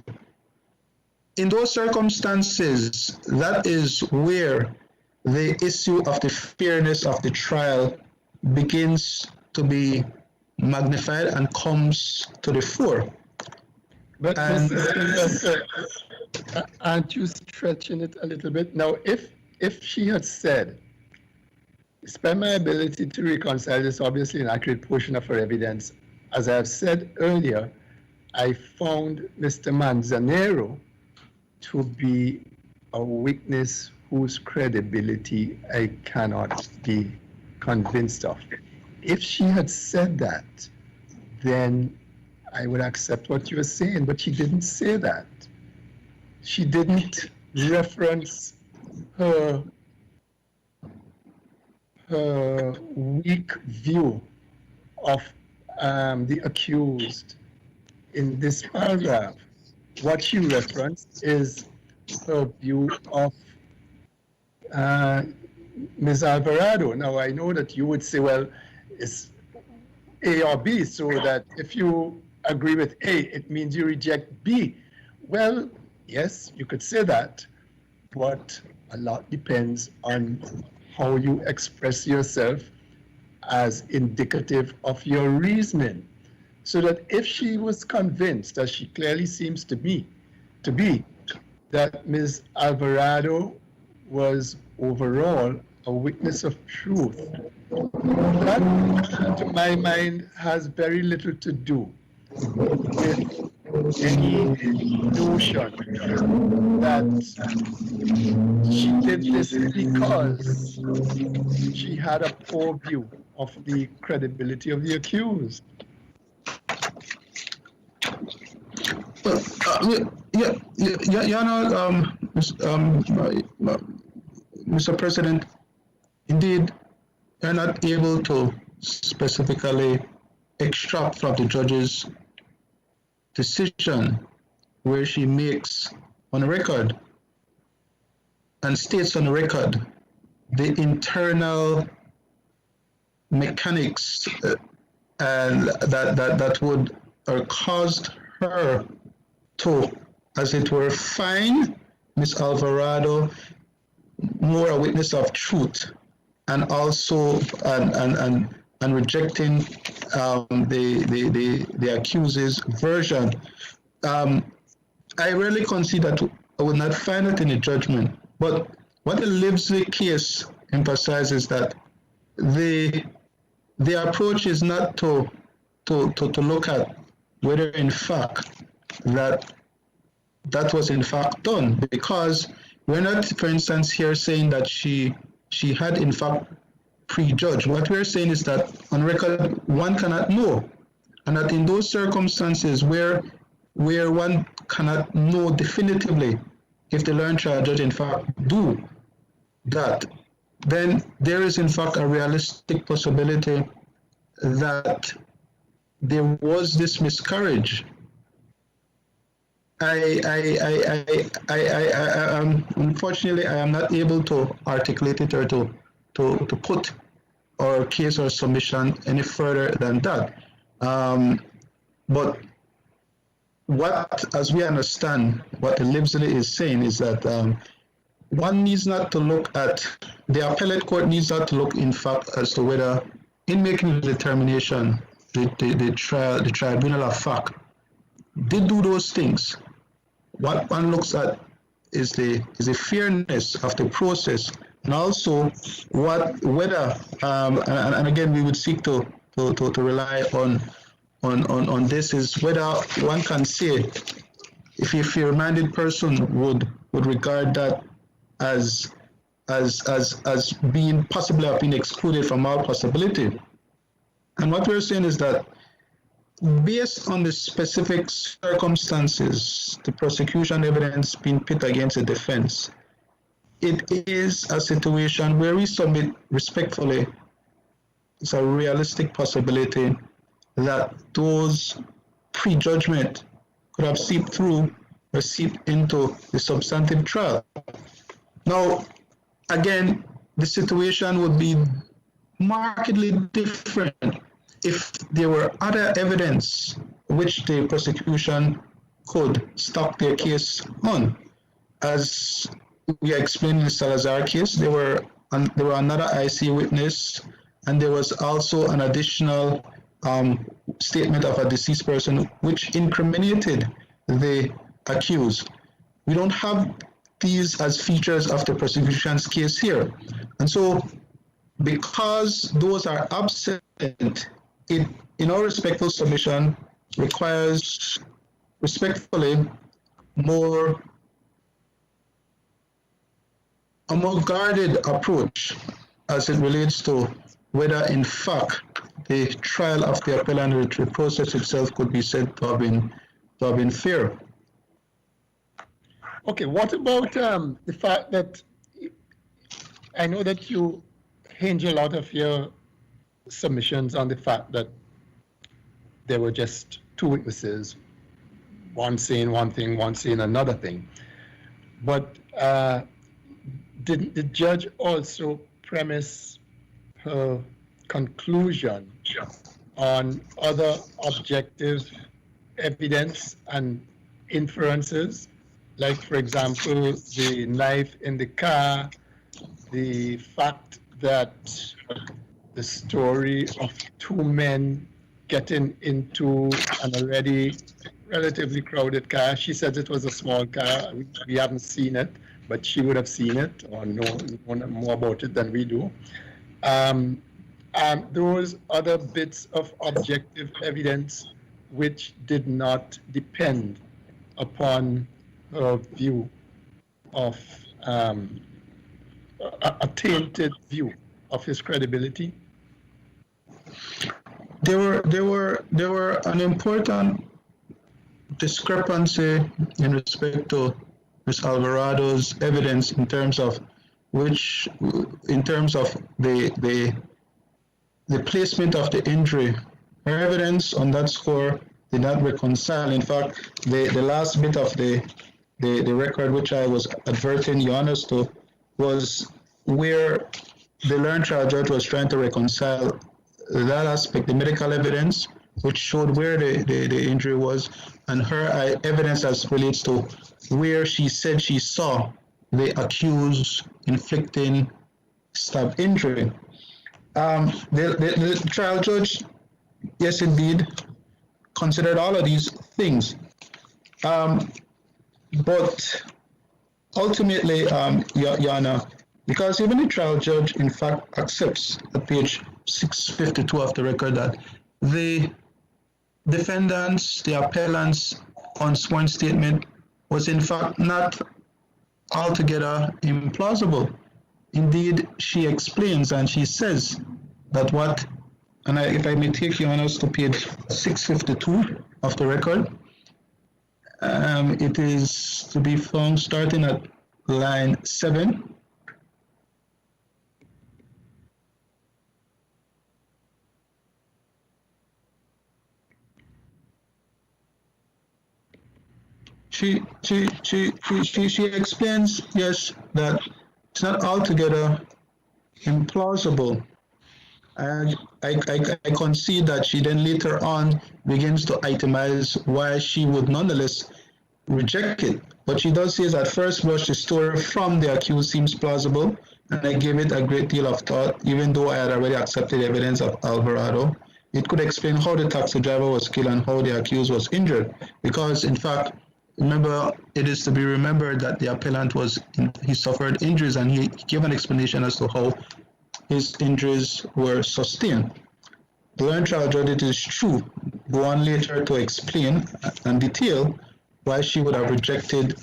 In those circumstances, that is where the issue of the fairness of the trial begins to be magnified and comes to the fore. But aren't you stretching it a little bit? Now, if she had said, despite my ability to reconcile this obviously inaccurate portion of her evidence, as I have said earlier, I found Mr. Manzanero to be a witness whose credibility I cannot be convinced of. if she had said that, then I would accept what you were saying, but she didn't say that. She didn't reference her weak view of the accused in this paragraph. What she referenced is her view of Ms. Alvarado. Now, I know that you would say, well, it's A or B, so that if you agree with A, it means you reject B. Well, yes, you could say that, but a lot depends on how you express yourself as indicative of your reasoning. So that if she was convinced, as she clearly seems to be, that Ms. Alvarado was overall a witness of truth, that, to my mind, has very little to do with any notion that she did this because she had a poor view of the credibility of the accused. Mr. President, indeed, you're not able to specifically extract from the judge's decision where she makes on record and states on record the internal mechanics and that would or caused her to, as it were, find Ms. Alvarado more a witness of truth, and also and rejecting the accuser's version. I rarely concede that I would not find it in the judgment, but what the Livesey case emphasizes that the approach is not to look at whether in fact that was in fact done, because we're not, for instance, here saying that she had in fact prejudged. What we're saying is that on record one cannot know, and that in those circumstances where one cannot know definitively if the learned trial judge in fact do that, then there is in fact a realistic possibility that there was this miscarriage. Unfortunately, I am not able to articulate it or to put our case or submission any further than that. But what, as we understand, what the Livesey is saying is that one needs not to look at, the appellate court needs not to look in fact as to whether in making the determination, the tribunal of fact did do those things. What one looks at is the fairness of the process, and also whether and again we would seek to rely on this, is whether one can say if a fair-minded person would regard that as being possibly have been excluded from all possibility. And what we're saying is that based on the specific circumstances, the prosecution evidence being pit against the defense, it is a situation where we submit respectfully, it's a realistic possibility that those prejudgment could have seeped through or seeped into the substantive trial. Now, again, the situation would be markedly different if there were other evidence which the prosecution could stock their case on. As we explained in the Salazar case, there were another IC witness, and there was also an additional statement of a deceased person which incriminated the accused. We don't have these as features of the prosecution's case here. And so, because those are absent, it, in our respectful submission, requires respectfully a more guarded approach as it relates to whether in fact the trial of the appellant process itself could be said to have been fair. Okay, what about the fact that I know that you hinge a lot of your submissions on the fact that there were just two witnesses, one saying one thing, one saying another thing. But did the judge also premise her conclusion on other objective evidence and inferences? Like, for example, the knife in the car, the fact that the story of two men getting into an already relatively crowded car. She says it was a small car. We haven't seen it, but she would have seen it or know more about it than we do. Those other bits of objective evidence which did not depend upon her view of a tainted view of his credibility. There were an important discrepancy in respect to Ms. Alvarado's evidence in terms of the placement of the injury. Her evidence on that score did not reconcile. In fact, the last bit of the record which I was adverting Your Honors to was where the learned trial judge was trying to reconcile that aspect, the medical evidence, which showed where the injury was, and her evidence as relates to where she said she saw the accused inflicting stab injury. The trial judge, yes, indeed, considered all of these things. But ultimately, Your Honor, because even the trial judge, in fact, accepts at page 652 of the record that the defendants, the appellant's unsworn statement was in fact not altogether implausible. Indeed, she explains and she says that if I may take Your Honors to page 652 of the record, it is to be found starting at line 7. She explains, yes, that it's not altogether implausible. And I concede that she then later on begins to itemize why she would nonetheless reject it. But she does say that first blush the story from the accused seems plausible, and I gave it a great deal of thought, even though I had already accepted evidence of Alvarado. It could explain how the taxi driver was killed and how the accused was injured, because in fact, remember, it is to be remembered that the appellant he suffered injuries, and he gave an explanation as to how his injuries were sustained. The learned trial judge, it is true, go on later to explain and detail why she would have rejected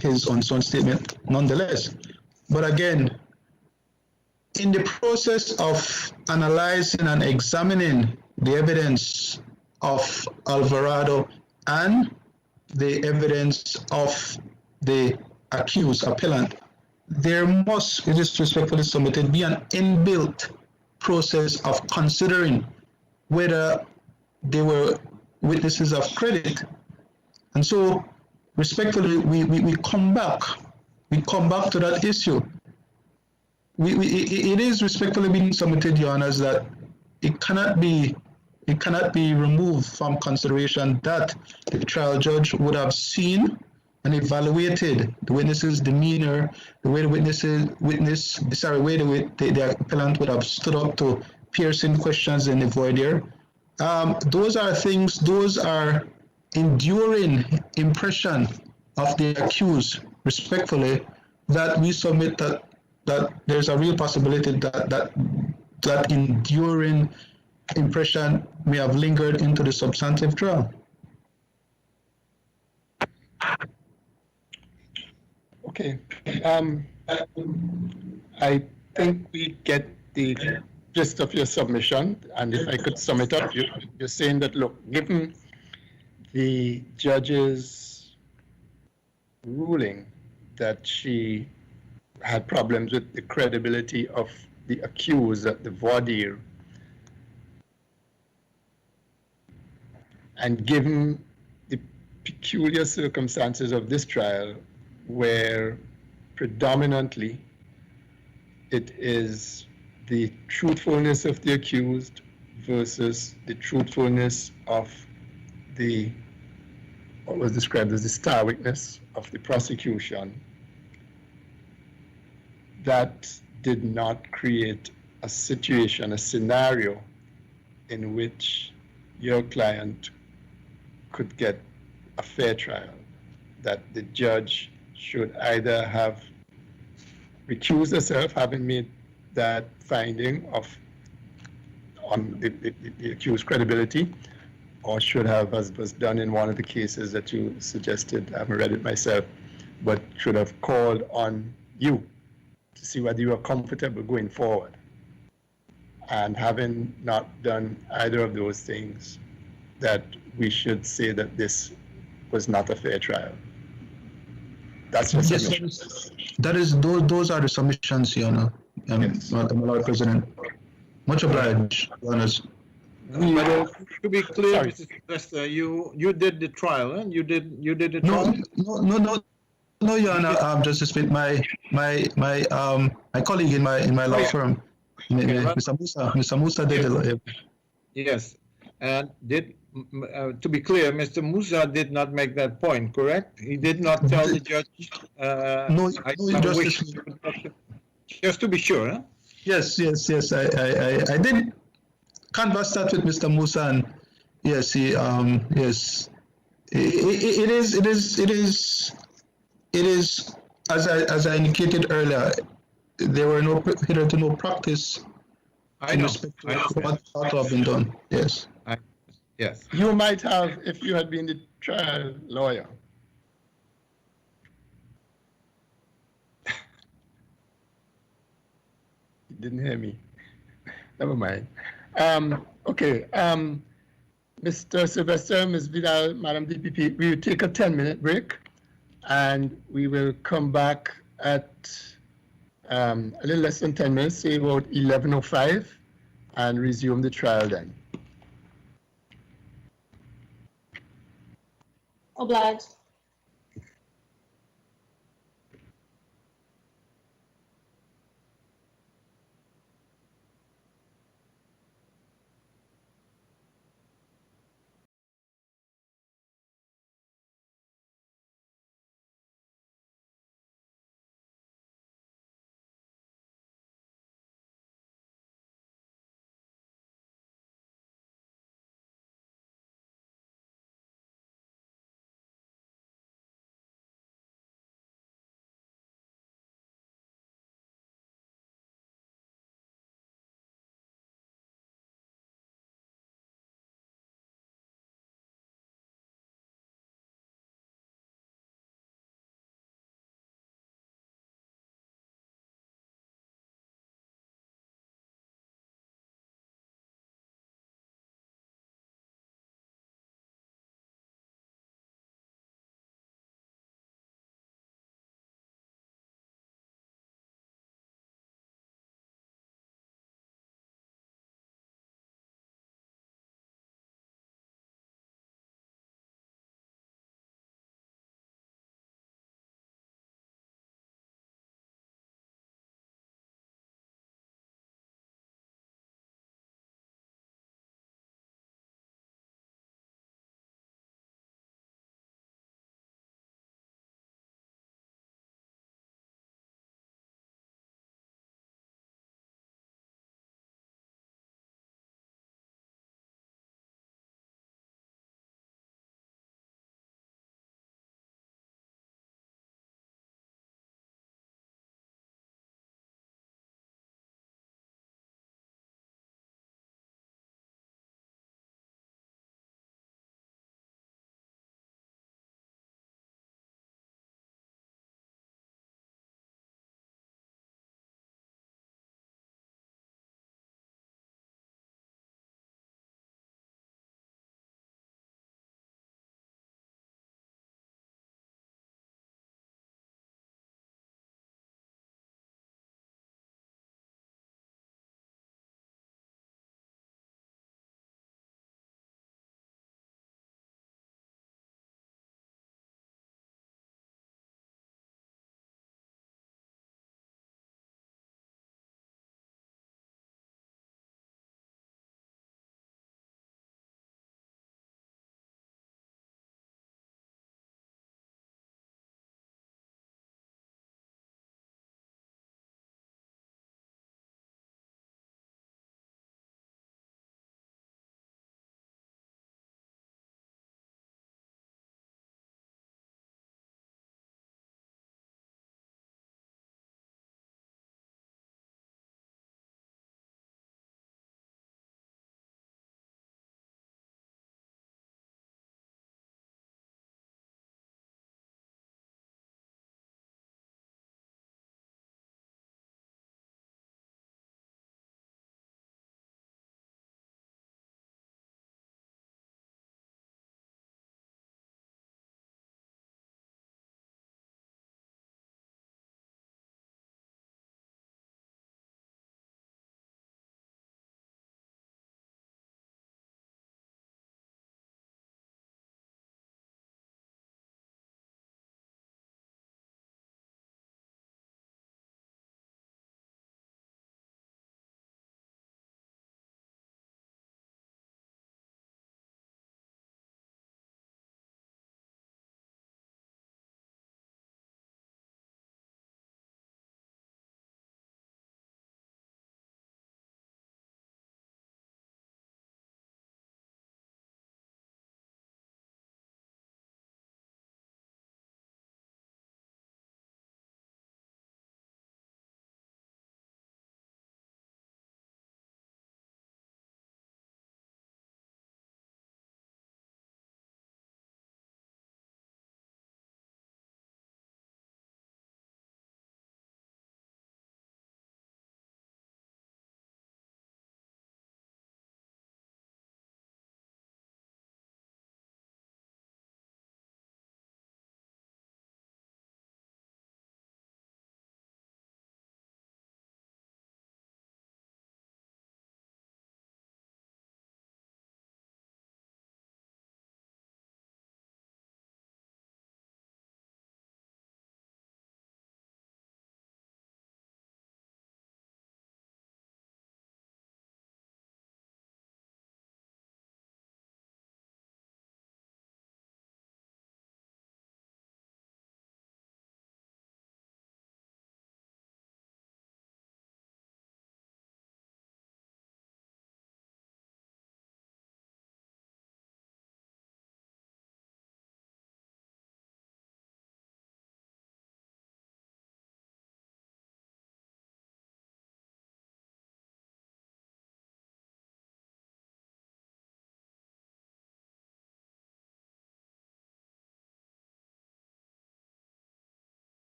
his unsworn statement nonetheless. But again, in the process of analyzing and examining the evidence of Alvarado and the evidence of the accused appellant, there must, it is respectfully submitted, be an inbuilt process of considering whether they were witnesses of credit. And so, respectfully, we come back to that issue. It is respectfully being submitted, Your Honors, that it cannot be removed from consideration that the trial judge would have seen and evaluated the witness's demeanor, the way the the appellant would have stood up to piercing questions in the voir dire. Those are enduring impression of the accused, respectfully, that we submit that there's a real possibility that enduring impression may have lingered into the substantive trial. Okay. I think we get the gist of your submission, and if I could sum it up, you're saying that, look, given the judge's ruling that she had problems with the credibility of the accused at the voir dire, and given the peculiar circumstances of this trial, where predominantly it is the truthfulness of the accused versus the truthfulness of what was described as the star witness of the prosecution, that did not create a situation, a scenario in which your client could get a fair trial, that the judge should either have recused herself, having made that finding on the accused credibility, or should have, as was done in one of the cases that you suggested, I haven't read it myself, but should have called on you to see whether you are comfortable going forward. And having not done either of those things, that we should say that this was not a fair trial. That's your submission. Those are the submissions, Your Honor, Yes. Madam Lord President. Much obliged, Your Honors. To be clear, Sorry. Mr. Sylvester, you did the trial, and you did the trial. No, Your Honor. Justice Smith, my colleague in my law firm, Mr. Musa did it. Yes, and to be clear, Mr. Musa did not make that point, correct? He did not tell the judge. No, Justice. Just to be sure, huh? Yes. I did canvass that with Mr. Musa, and yes, it is as I indicated earlier. There were no practice in respect to what ought to have been done. Yes. Yes. You might have, if you had been the trial lawyer. You didn't hear me. Never mind. Okay. Mr. Sylvester, Ms. Vidal, Madam DPP, we will take a 10-minute break, and we will come back at a little less than 10 minutes, say about 11:05, and resume the trial then. Obliged.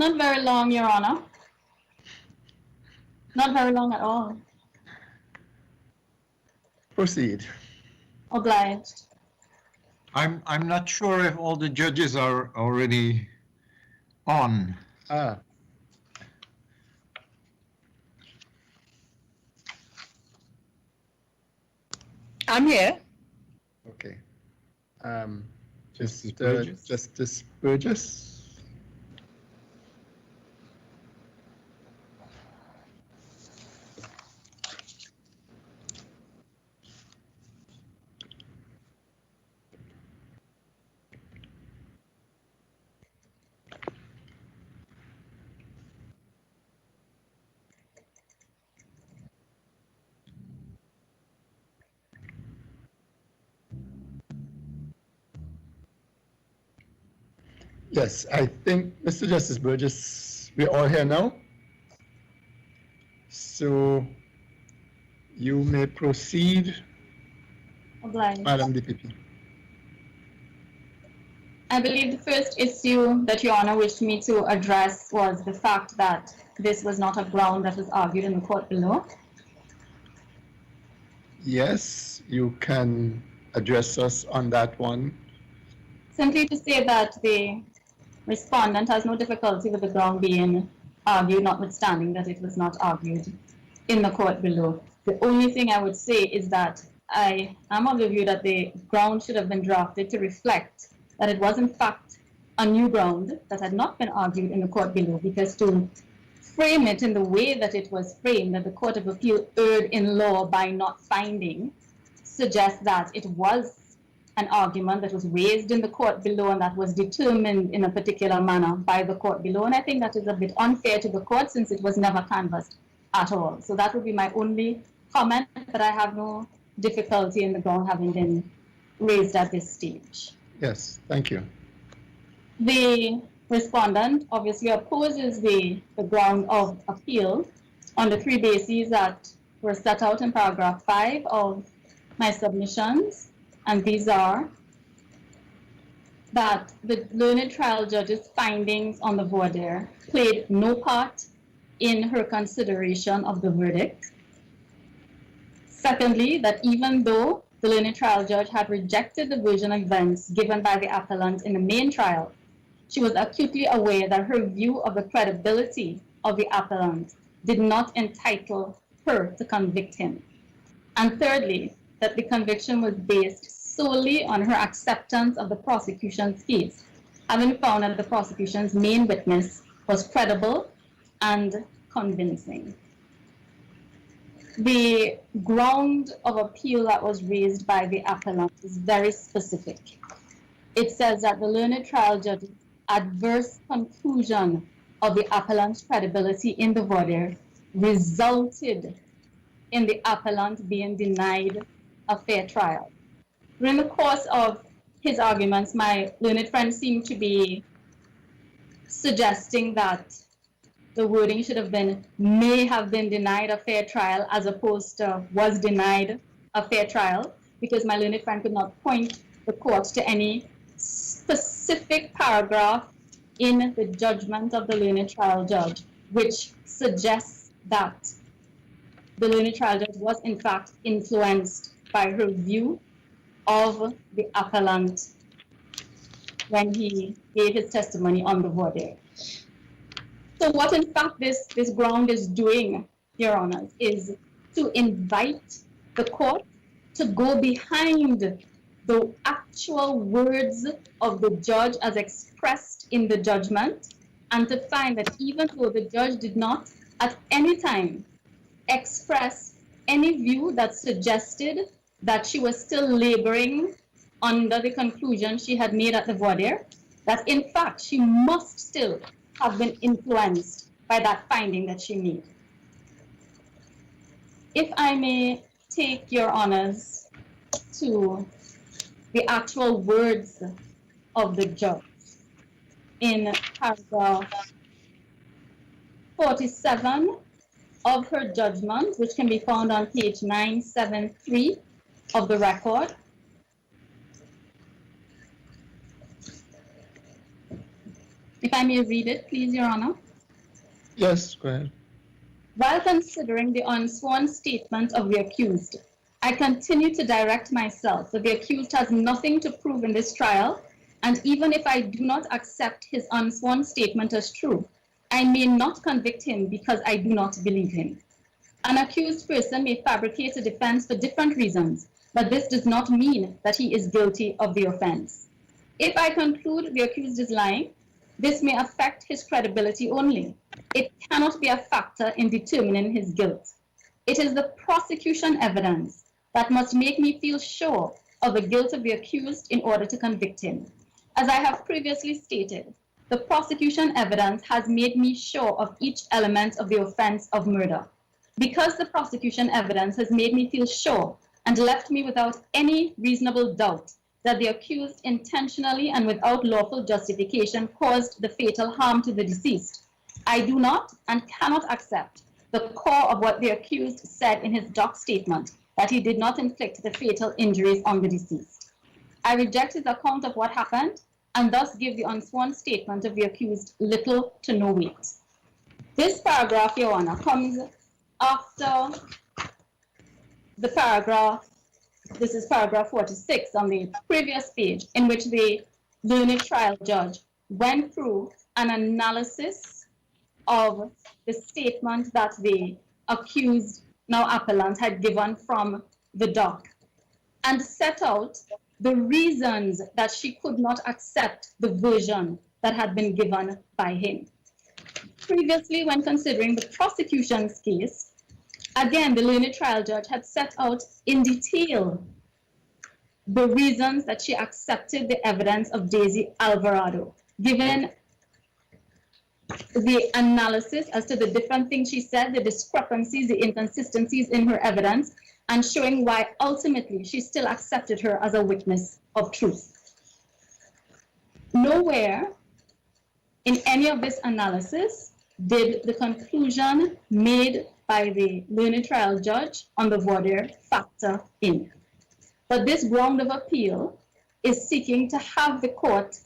Not very long, Your Honor. Not very long at all. Proceed. Obliged. I'm not sure if all the judges are already on. Ah, I'm here. okay. Justice Burgess? Justice Burgess. Yes, I think, Mr. Justice Burgess, we're all here now. So you may proceed, Obliged. Madam DPP. I believe the first issue that Your Honor wished me to address was the fact that this was not a ground that was argued in the court below. Yes, you can address us on that one. Simply to say that the respondent has no difficulty with the ground being argued, notwithstanding that it was not argued in the court below. The only thing I would say is that I am of the view that the ground should have been drafted to reflect that it was in fact a new ground that had not been argued in the court below, because to frame it in the way that it was framed, that the Court of Appeal erred in law by not finding, suggests that it was an argument that was raised in the court below and that was determined in a particular manner by the court below. And I think that is a bit unfair to the court since it was never canvassed at all. So that would be my only comment, but I have no difficulty in the ground having been raised at this stage. Yes, thank you. The respondent obviously opposes the ground of appeal on the three bases that were set out in paragraph 5 of my submissions. And these are that the learned trial judge's findings on the voir dire played no part in her consideration of the verdict. Secondly, that even though the learned trial judge had rejected the version of events given by the appellant in the main trial, she was acutely aware that her view of the credibility of the appellant did not entitle her to convict him. And thirdly, that the conviction was based solely on her acceptance of the prosecution's case, having found that the prosecution's main witness was credible and convincing. The ground of appeal that was raised by the appellant is very specific. It says that the learned trial judge's adverse conclusion of the appellant's credibility in the voir dire resulted in the appellant being denied a fair trial. During the course of his arguments, my learned friend seemed to be suggesting that the wording should have been may have been denied a fair trial as opposed to was denied a fair trial, because my learned friend could not point the court to any specific paragraph in the judgment of the learned trial judge which suggests that the learned trial judge was in fact influenced by her view of the appellant when he gave his testimony on the voir dire. So what in fact this ground is doing, Your Honors, is to invite the court to go behind the actual words of the judge as expressed in the judgment, and to find that even though the judge did not at any time express any view that suggested that she was still laboring under the conclusion she had made at the voir dire, that in fact she must still have been influenced by that finding that she made. If I may take Your Honors to the actual words of the judge in paragraph 47 of her judgment, which can be found on page 973 of the record. If I may read it, please, Your Honor. Yes, go ahead. While considering the unsworn statement of the accused, I continue to direct myself that the accused has nothing to prove in this trial, and even if I do not accept his unsworn statement as true, I may not convict him because I do not believe him. An accused person may fabricate a defense for different reasons, but this does not mean that he is guilty of the offense. If I conclude the accused is lying, this may affect his credibility only. It cannot be a factor in determining his guilt. It is the prosecution evidence that must make me feel sure of the guilt of the accused in order to convict him. As I have previously stated, the prosecution evidence has made me sure of each element of the offense of murder. Because the prosecution evidence has made me feel sure and left me without any reasonable doubt that the accused intentionally and without lawful justification caused the fatal harm to the deceased, I do not and cannot accept the core of what the accused said in his doc statement, that he did not inflict the fatal injuries on the deceased. I reject his account of what happened and thus give the unsworn statement of the accused little to no weight. This paragraph, Your Honor, comes after the paragraph, this is paragraph 46 on the previous page, in which the learned trial judge went through an analysis of the statement that the accused, now appellant, had given from the doc and set out the reasons that she could not accept the version that had been given by him. Previously, when considering the prosecution's case, again, the learned trial judge had set out in detail the reasons that she accepted the evidence of Daisy Alvarado, given the analysis as to the different things she said, the discrepancies, the inconsistencies in her evidence, and showing why ultimately she still accepted her as a witness of truth. Nowhere in any of this analysis did the conclusion made by the learned trial judge on the voir dire factor in. But this ground of appeal is seeking to have the court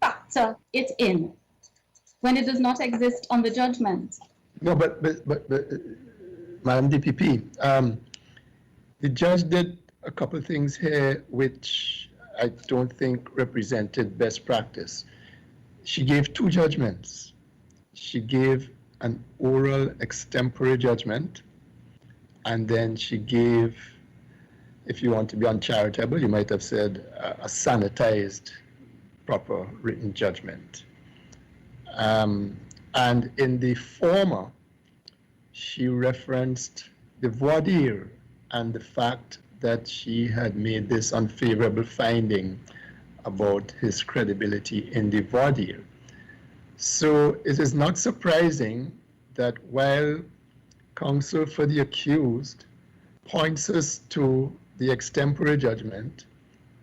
factor it in when it does not exist on the judgment. No, but Madam DPP, the judge did a couple of things here which I don't think represented best practice. She gave two judgments. She gave an oral extempore judgment, and then she gave, if you want to be uncharitable, you might have said a sanitized, proper written judgment. And in the former, she referenced the voir dire and the fact that she had made this unfavorable finding about his credibility in the voir dire. So it is not surprising that while counsel for the accused points us to the extempore judgment,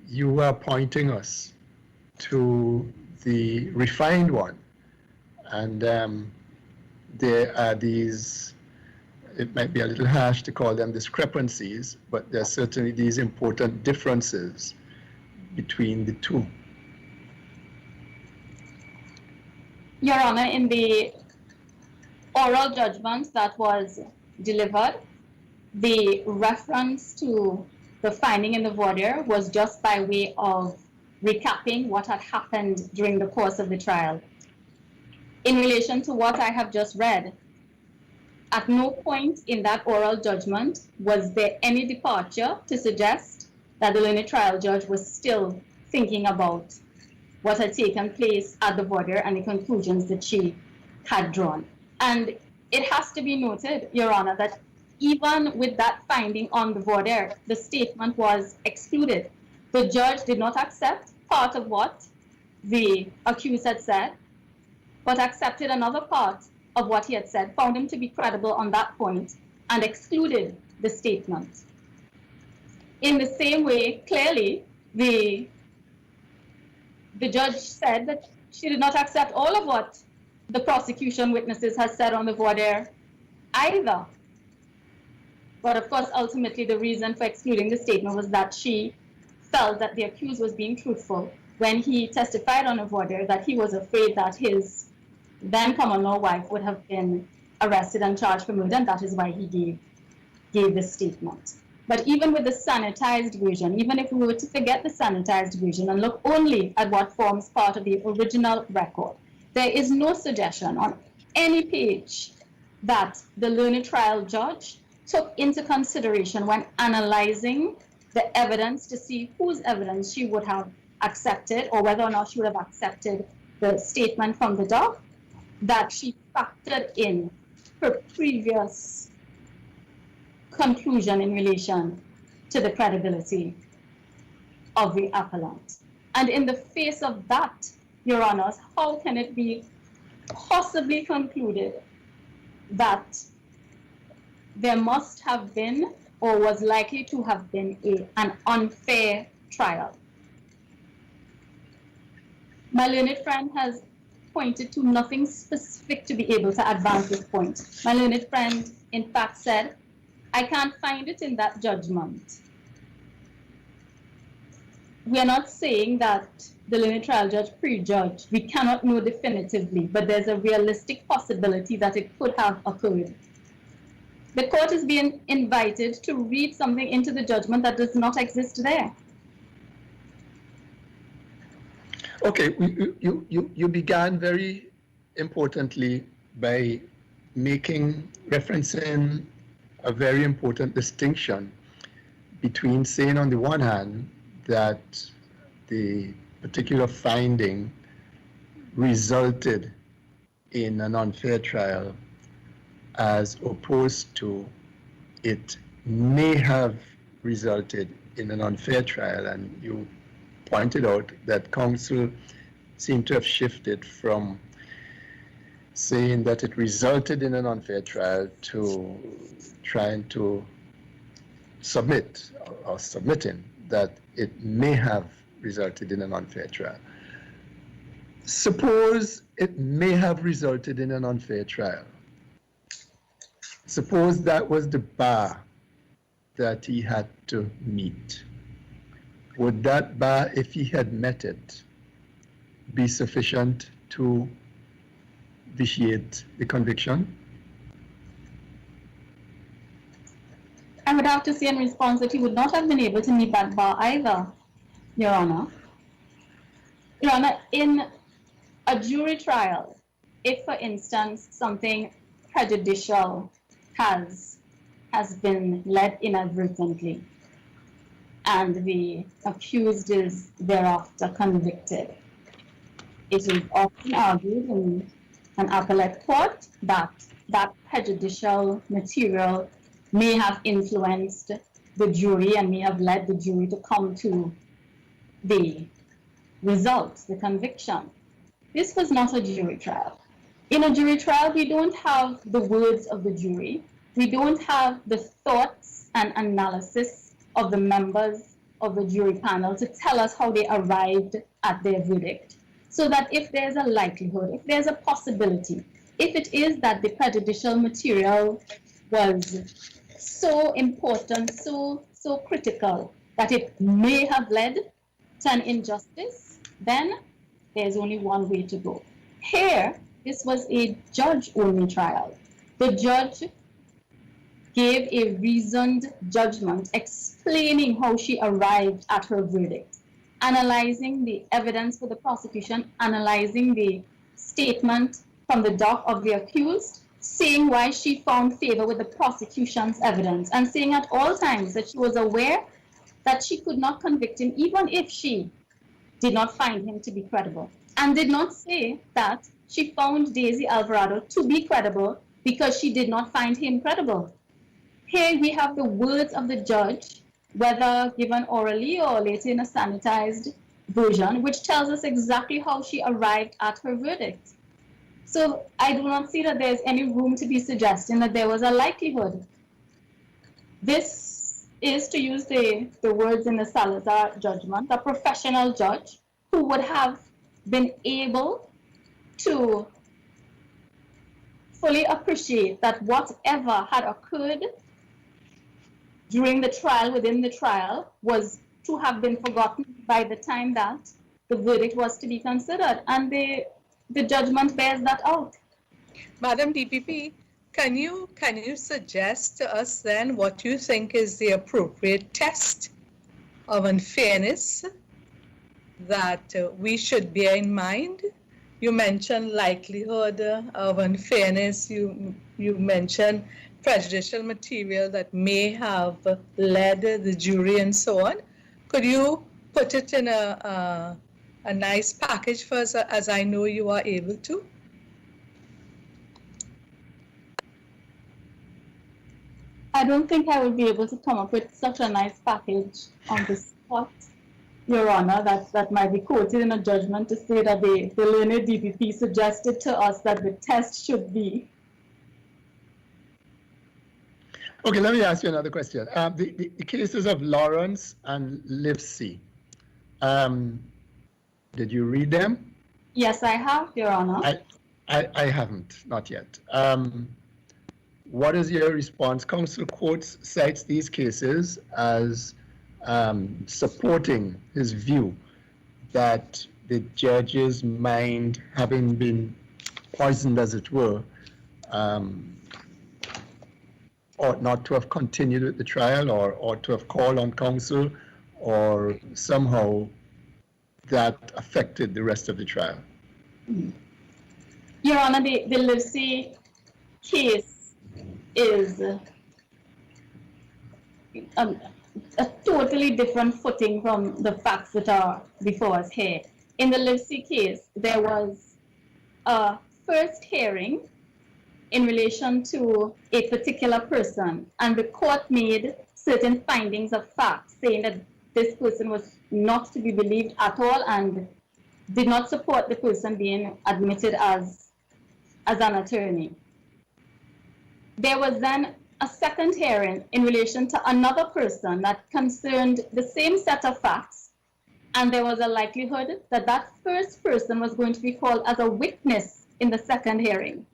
you are pointing us to the refined one. And there are these, it might be a little harsh to call them discrepancies, but there are certainly these important differences between the two. Your Honor, in the oral judgment that was delivered, the reference to the finding in the voir dire was just by way of recapping what had happened during the course of the trial. In relation to what I have just read, at no point in that oral judgment was there any departure to suggest that the learned trial judge was still thinking about what had taken place at the voir dire and the conclusions that she had drawn. And it has to be noted, Your Honor, that even with that finding on the voir dire, the statement was excluded. The judge did not accept part of what the accused had said, but accepted another part of what he had said, found him to be credible on that point, and excluded the statement. In the same way, clearly, the judge said that she did not accept all of what the prosecution witnesses had said on the voir dire either. But of course, ultimately, the reason for excluding the statement was that she felt that the accused was being truthful when he testified on a voir dire that he was afraid that his then common law wife would have been arrested and charged for murder, and that is why he gave this statement. But even with the sanitized version, even if we were to forget the sanitized version and look only at what forms part of the original record, there is no suggestion on any page that the learned trial judge took into consideration when analyzing the evidence to see whose evidence she would have accepted, or whether or not she would have accepted the statement from the doc, that she factored in her previous conclusion in relation to the credibility of the appellant. And in the face of that, Your Honors, how can it be possibly concluded that there must have been or was likely to have been an unfair trial? My learned friend has pointed to nothing specific to be able to advance this point. My learned friend, in fact, said, I can't find it in that judgment. We are not saying that the learned trial judge prejudged. We cannot know definitively, but there's a realistic possibility that it could have occurred. The court is being invited to read something into the judgment that does not exist there. Okay, you began very importantly by referencing a very important distinction between saying on the one hand that the particular finding resulted in an unfair trial as opposed to it may have resulted in an unfair trial, and you pointed out that counsel seemed to have shifted from saying that it resulted in an unfair trial to trying to submitting that it may have resulted in an unfair trial. Suppose it may have resulted in an unfair trial. Suppose that was the bar that he had to meet. Would that bar, if he had met it, be sufficient to vitiate the conviction? I would have to say in response that he would not have been able to meet that bar either, Your Honor. Your Honor, in a jury trial, if, for instance, something prejudicial has been led inadvertently and the accused is thereafter convicted, it is often argued in an appellate court that that prejudicial material may have influenced the jury and may have led the jury to come to the result, the conviction. This was not a jury trial. In a jury trial, we don't have the words of the jury. We don't have the thoughts and analysis of the members of the jury panel to tell us how they arrived at their verdict. So that if there's a likelihood, if there's a possibility, if it is that the prejudicial material was so important, so critical, that it may have led to an injustice, then there's only one way to go. Here, this was a judge-only trial. The judge gave a reasoned judgment explaining how she arrived at her verdict, analyzing the evidence for the prosecution, analyzing the statement from the doc of the accused, saying why she found favor with the prosecution's evidence, and saying at all times that she was aware that she could not convict him even if she did not find him to be credible, and did not say that she found Daisy Alvarado to be credible because she did not find him credible. Here we have the words of the judge, whether given orally or later in a sanitized version, which tells us exactly how she arrived at her verdict. So I do not see that there's any room to be suggesting that there was a likelihood. This is, to use the words in the Salazar judgment, a professional judge who would have been able to fully appreciate that whatever had occurred during the trial, within the trial, was to have been forgotten by the time that the verdict was to be considered, and the judgment bears that out. Madam DPP, can you suggest to us then what you think is the appropriate test of unfairness that we should bear in mind? You mentioned likelihood of unfairness. You mentioned prejudicial material that may have led the jury and so on. Could you put it in a nice package for us, as I know you are able to? I don't think I would be able to come up with such a nice package on the spot, Your Honor, that might be quoted in a judgment to say that the learned DPP suggested to us that the test should be. Okay, let me ask you another question. The cases of Lawrence and Livesey, did you read them? Yes, I have, Your Honor. I haven't, not yet. What is your response? Counsel cites these cases as supporting his view that the judge's mind, having been poisoned as it were, ought not to have continued with the trial, or ought to have called on counsel, or somehow that affected the rest of the trial. Your Honor, the Livesey case is a totally different footing from the facts that are before us here. In the Livesey case, there was a first hearing in relation to a particular person, and the court made certain findings of fact, saying that this person was not to be believed at all and did not support the person being admitted as an attorney. There was then a second hearing in relation to another person that concerned the same set of facts, and there was a likelihood that that first person was going to be called as a witness in the second hearing.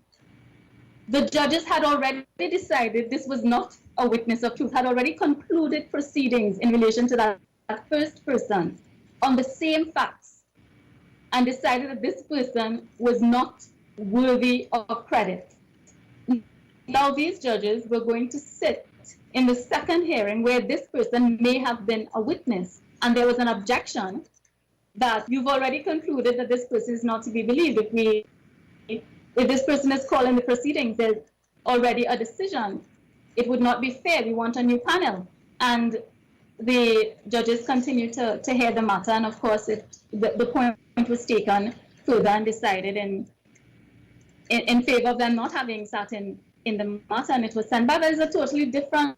The judges had already decided this was not a witness of truth, had already concluded proceedings in relation to that first person on the same facts, and decided that this person was not worthy of credit. Now these judges were going to sit in the second hearing where this person may have been a witness, and there was an objection that you've already concluded that this person is not to be believed. If this person is called in the proceedings, there's already a decision. It would not be fair. We want a new panel. And the judges continued to hear the matter, and of course the point was taken further and decided in favor of them not having sat in the matter, and it was sent back. That is a totally different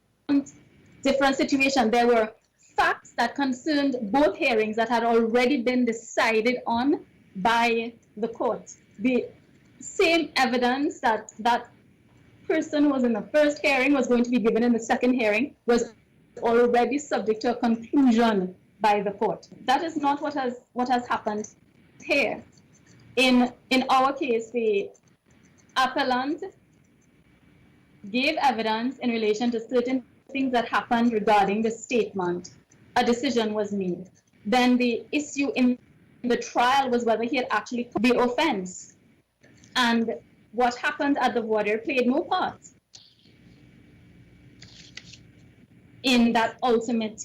situation. There were facts that concerned both hearings that had already been decided on by the court. The same evidence that that person was in the first hearing was going to be given in the second hearing was already subject to a conclusion by the court. That is not what has happened here. In our case, the appellant gave evidence in relation to certain things that happened regarding the statement. A decision was made. Then the issue in the trial was whether he had actually committed the offense. And what happened at the voir dire played no part in that ultimate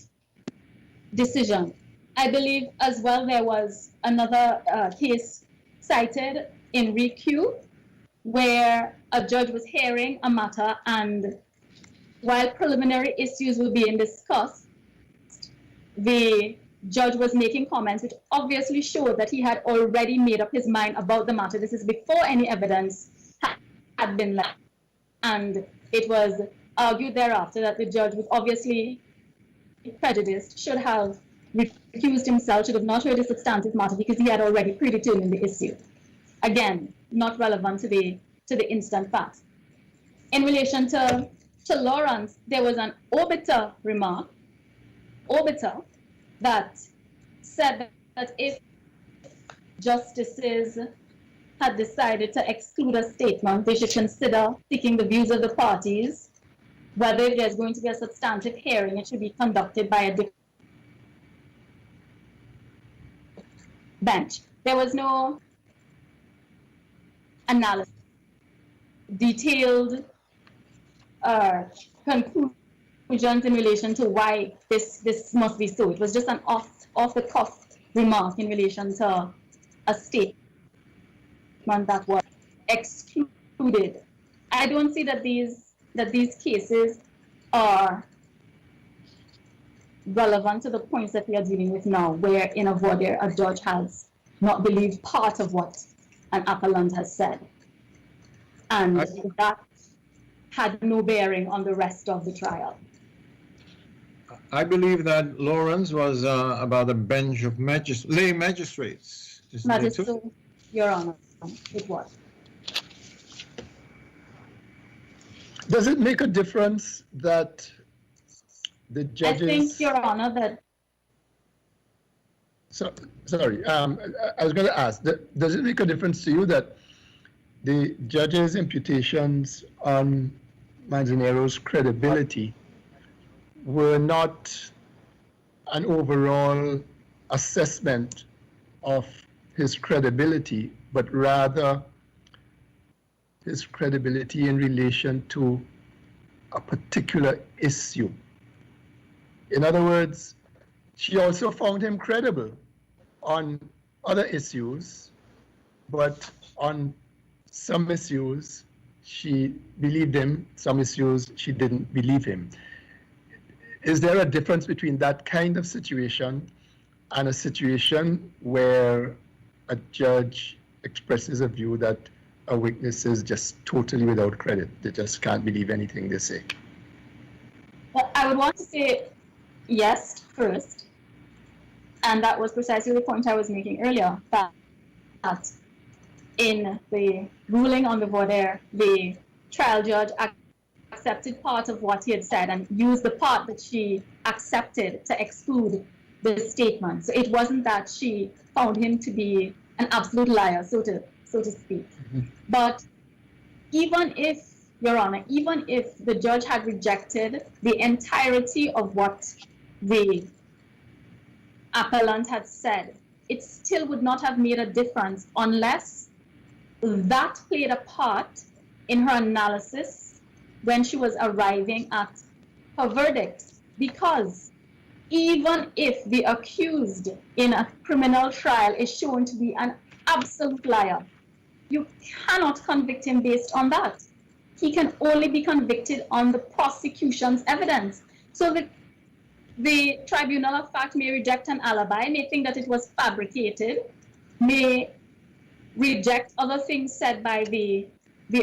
decision. I believe as well there was another case cited in REQ where a judge was hearing a matter, and while preliminary issues were being discussed, the judge was making comments which obviously showed that he had already made up his mind about the matter. This is before any evidence had been left. And it was argued thereafter that the judge was obviously prejudiced, should have recused himself, should have not heard a substantive matter because he had already predetermined the issue. Again, not relevant to the instant facts. In relation to Lawrence, there was an obiter remark, that said that if justices had decided to exclude a statement, they should consider seeking the views of the parties, whether if there's going to be a substantive hearing, it should be conducted by a different. bench. There was no analysis, detailed conclusions in relation to why this must be so. It was just an off-the-cuff remark in relation to a statement that was excluded. I don't see that these cases are relevant to the points that we are dealing with now, where in a voir dire a judge has not believed part of what an appellant has said, and that had no bearing on the rest of the trial. I believe that Lawrence was about a bench of lay magistrates. Magistrate, Your Honor, it was. Does it make a difference that the judges... I think, Your Honor, that... Sorry, I was going to ask, does it make a difference to you that the judge's imputations on Manzanero's credibility were not an overall assessment of his credibility, but rather his credibility in relation to a particular issue? In other words, she also found him credible on other issues, but on some issues she believed him, some issues she didn't believe him. Is there a difference between that kind of situation and a situation where a judge expresses a view that a witness is just totally without credit? They just can't believe anything they say. Well, I would want to say yes first, and that was precisely the point I was making earlier, that in the ruling on the voir dire, the trial judge accepted part of what he had said and used the part that she accepted to exclude the statement. So it wasn't that she found him to be an absolute liar, so to speak. Mm-hmm. But even if, Your Honor, even if the judge had rejected the entirety of what the appellant had said, it still would not have made a difference unless that played a part in her analysis when she was arriving at her verdict. Because even if the accused in a criminal trial is shown to be an absolute liar, you cannot convict him based on that. He can only be convicted on the prosecution's evidence. So the tribunal of fact may reject an alibi, may think that it was fabricated, may reject other things said by the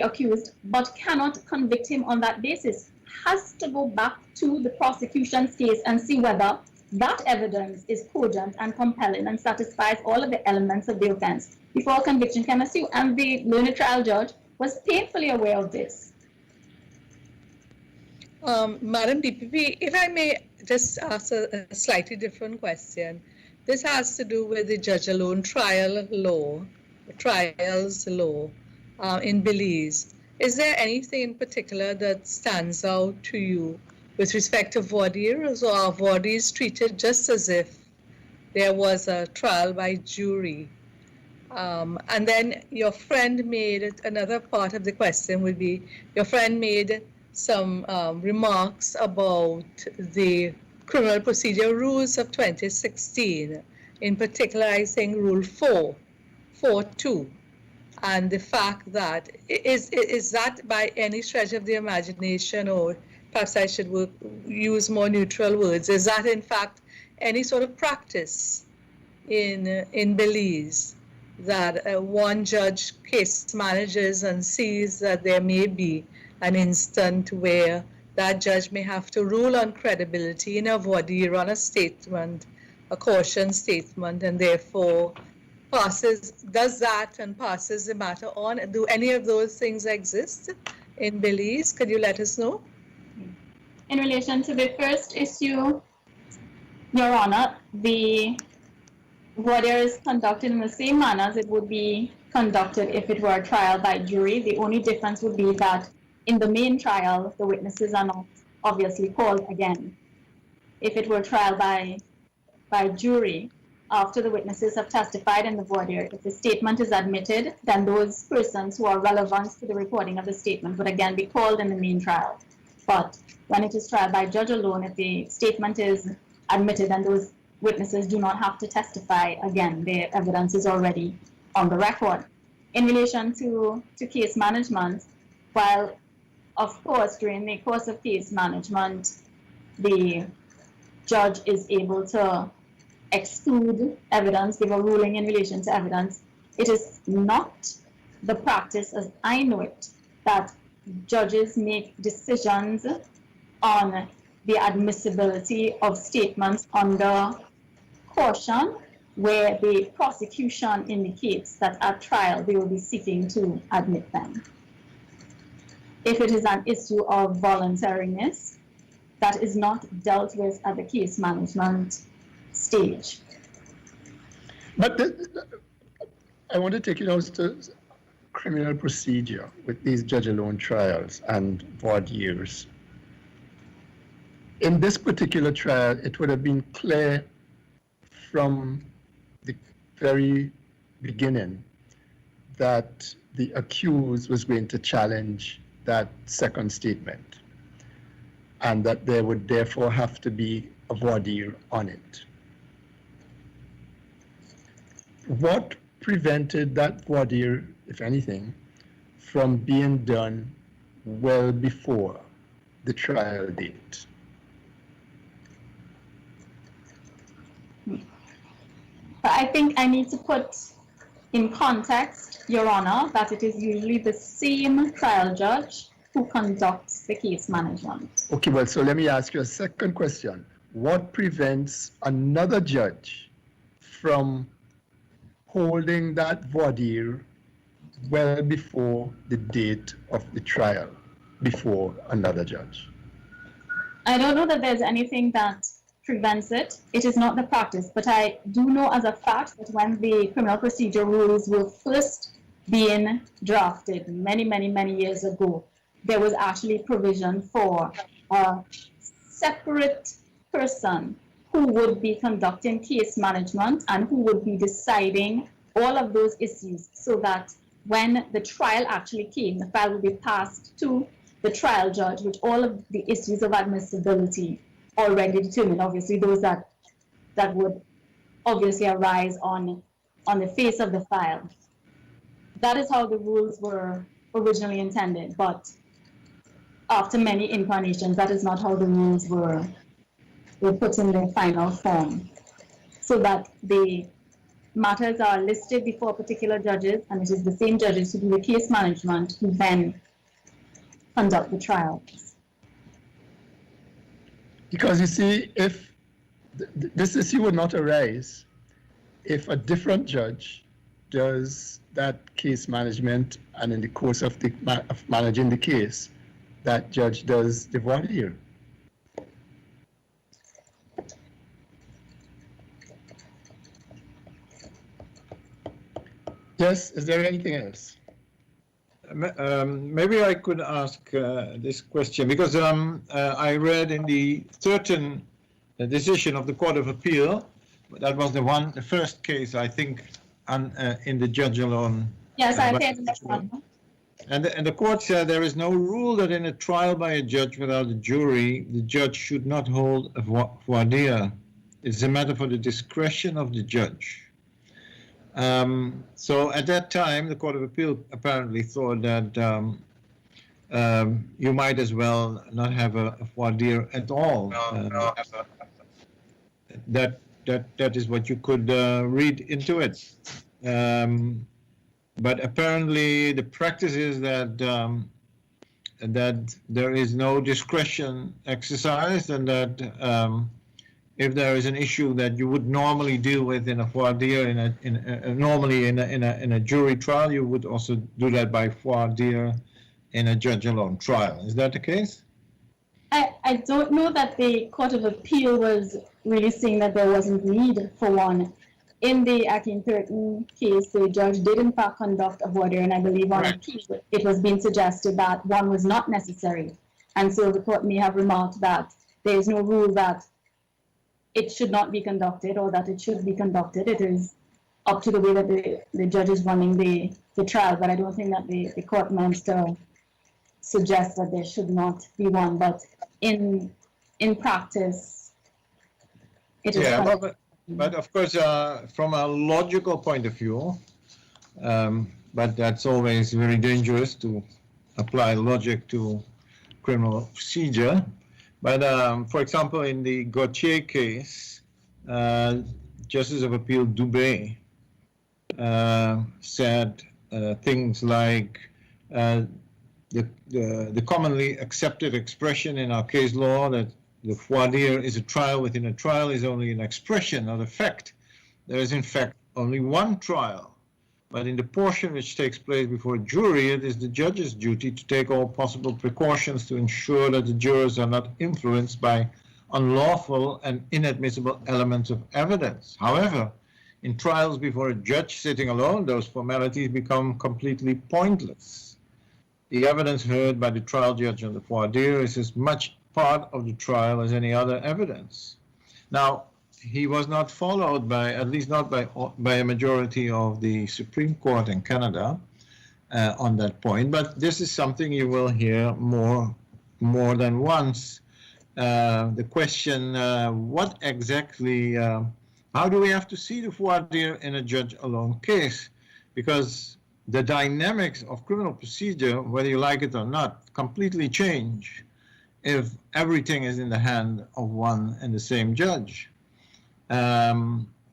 accused, but cannot convict him on that basis. Has to go back to the prosecution's case and see whether that evidence is cogent and compelling and satisfies all of the elements of the offense before conviction can ensue. And the learned trial judge was painfully aware of this. Madam DPP, if I may just ask a slightly different question. This has to do with the judge alone trials law in Belize. Is there anything in particular that stands out to you with respect to voir dires, or are voir dires treated just as if there was a trial by jury? And then your friend made, another part of the question would be, your friend made some remarks about the criminal procedure rules of 2016, in particular, I think Rule 4.2, and the fact that, is that by any stretch of the imagination, or perhaps I should use more neutral words, is that in fact any sort of practice in Belize, that one judge case manages and sees that there may be an instant where that judge may have to rule on credibility in a voir dire on a statement, a caution statement, and therefore does that and passes the matter on? Do any of those things exist in Belize? Could you let us know? In relation to the first issue, Your Honor, the voir dire is conducted in the same manner as it would be conducted if it were a trial by jury. The only difference would be that in the main trial, the witnesses are not obviously called again. If it were a trial by jury, after the witnesses have testified in the voir dire, if the statement is admitted, then those persons who are relevant to the recording of the statement would again be called in the main trial. But when it is tried by judge alone, if the statement is admitted, then those witnesses do not have to testify again. Their evidence is already on the record. In relation to case management, while of course during the course of case management, the judge is able to exclude evidence, give a ruling in relation to evidence, it is not the practice, as I know it, that judges make decisions on the admissibility of statements under caution, where the prosecution indicates that at trial they will be seeking to admit them. If it is an issue of voluntariness, that is not dealt with at the case management stage. But I want to take you now to criminal procedure with these judge-alone trials and voir dires. In this particular trial, it would have been clear from the very beginning that the accused was going to challenge that second statement, and that there would therefore have to be a voir dire on it. What prevented that voir dire, if anything, from being done well before the trial date? I think I need to put in context, Your Honor, that it is usually the same trial judge who conducts the case management. Okay, well, so let me ask you a second question. What prevents another judge from holding that voir dire well before the date of the trial, before another judge? I don't know that there's anything that prevents it. It is not the practice, but I do know as a fact that when the criminal procedure rules were first being drafted many years ago, there was actually provision for a separate person who would be conducting case management and who would be deciding all of those issues, so that when the trial actually came, the file would be passed to the trial judge with all of the issues of admissibility already determined, obviously those that would obviously arise on the face of the file. That is how the rules were originally intended, but after many incarnations, that is not how the rules were put in their final form, so that the matters are listed before particular judges, and it is the same judges who do the case management who then conduct the trials. Because you see, if this issue would not arise if a different judge does that case management, and in the course of managing the case, that judge does the voir dire. Yes, is there anything else? Maybe I could ask this question, because I read in the certain decision of the Court of Appeal, that was the first case, I think, in the judge alone. Yes, I paid that one. And the court said there is no rule that in a trial by a judge without a jury, the judge should not hold a voir dire. It's a matter for the discretion of the judge. So at that time, the Court of Appeal apparently thought that you might as well not have a voir dire at all. That is what you could read into it. But apparently the practice is that that there is no discretion exercised, and that if there is an issue that you would normally deal with in a voir dire, normally in a jury trial, you would also do that by voir dire in a judge-alone trial. Is that the case? I don't know that the Court of Appeal was really saying that there wasn't need for one. In the Akin 13 case, the judge did in fact conduct a voir dire, and I believe on appeal it was being suggested that one was not necessary. And so the court may have remarked that there is no rule that it should not be conducted or that it should be conducted. It is up to the way that the judge is running the trial, but I don't think that the court meant to suggest that there should not be one. But in practice, it is. Yeah, but of course, from a logical point of view, but that's always very dangerous to apply logic to criminal procedure. But for example, in the Gauthier case, Justice of Appeal Dubé said things like the commonly accepted expression in our case law that the voir dire is a trial within a trial is only an expression, not a fact. There is in fact only one trial. But in the portion which takes place before a jury, it is the judge's duty to take all possible precautions to ensure that the jurors are not influenced by unlawful and inadmissible elements of evidence. However, in trials before a judge sitting alone, those formalities become completely pointless. The evidence heard by the trial judge on the voir dire is as much part of the trial as any other evidence. Now, he was not followed by, at least not by a majority of the Supreme Court in Canada on that point, but this is something you will hear more than once. The question, what exactly, how do we have to see the voir dire in a judge alone case? Because the dynamics of criminal procedure, whether you like it or not, completely change if everything is in the hand of one and the same judge.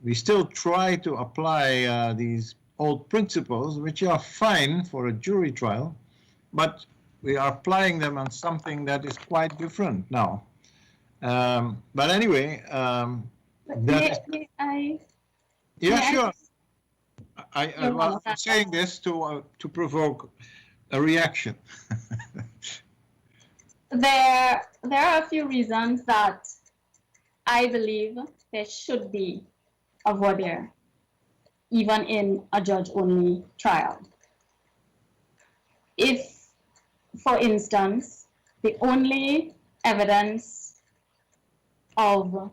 We still try to apply these old principles, which are fine for a jury trial, but we are applying them on something that is quite different now. But anyway, sure. I'm saying this to provoke a reaction. There are a few reasons that I believe there should be a voir dire, even in a judge-only trial. If, for instance, the only evidence of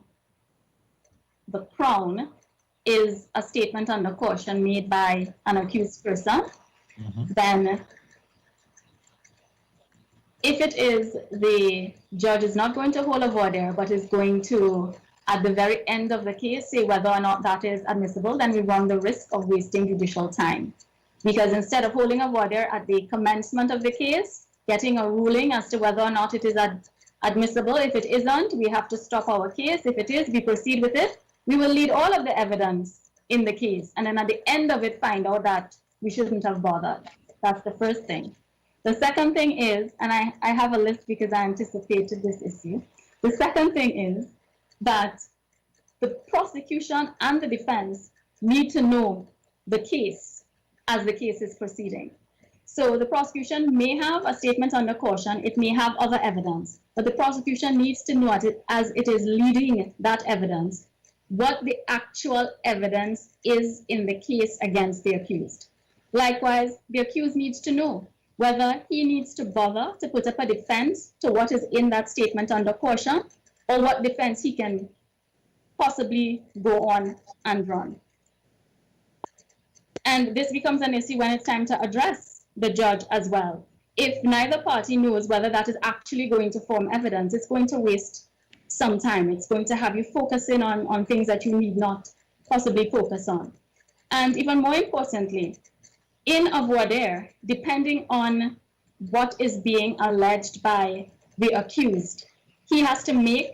the Crown is a statement under caution made by an accused person, then if it is the judge is not going to hold a voir dire, but is going to, at the very end of the case, say whether or not that is admissible, then we run the risk of wasting judicial time. Because instead of holding a voir dire at the commencement of the case, getting a ruling as to whether or not it is admissible, if it isn't, we have to stop our case. If it is, we proceed with it. We will lead all of the evidence in the case, and then at the end of it, find out that we shouldn't have bothered. That's the first thing. The second thing is, and I have a list because I anticipated this issue. The second thing is that the prosecution and the defense need to know the case as the case is proceeding. So the prosecution may have a statement under caution, it may have other evidence, but the prosecution needs to know as it is leading that evidence, what the actual evidence is in the case against the accused. Likewise, the accused needs to know whether he needs to bother to put up a defense to what is in that statement under caution, or what defense he can possibly go on and run. And this becomes an issue when it's time to address the judge as well. If neither party knows whether that is actually going to form evidence, it's going to waste some time. It's going to have you focusing on things that you need not possibly focus on. And even more importantly, in a voir dire, depending on what is being alleged by the accused, he has to make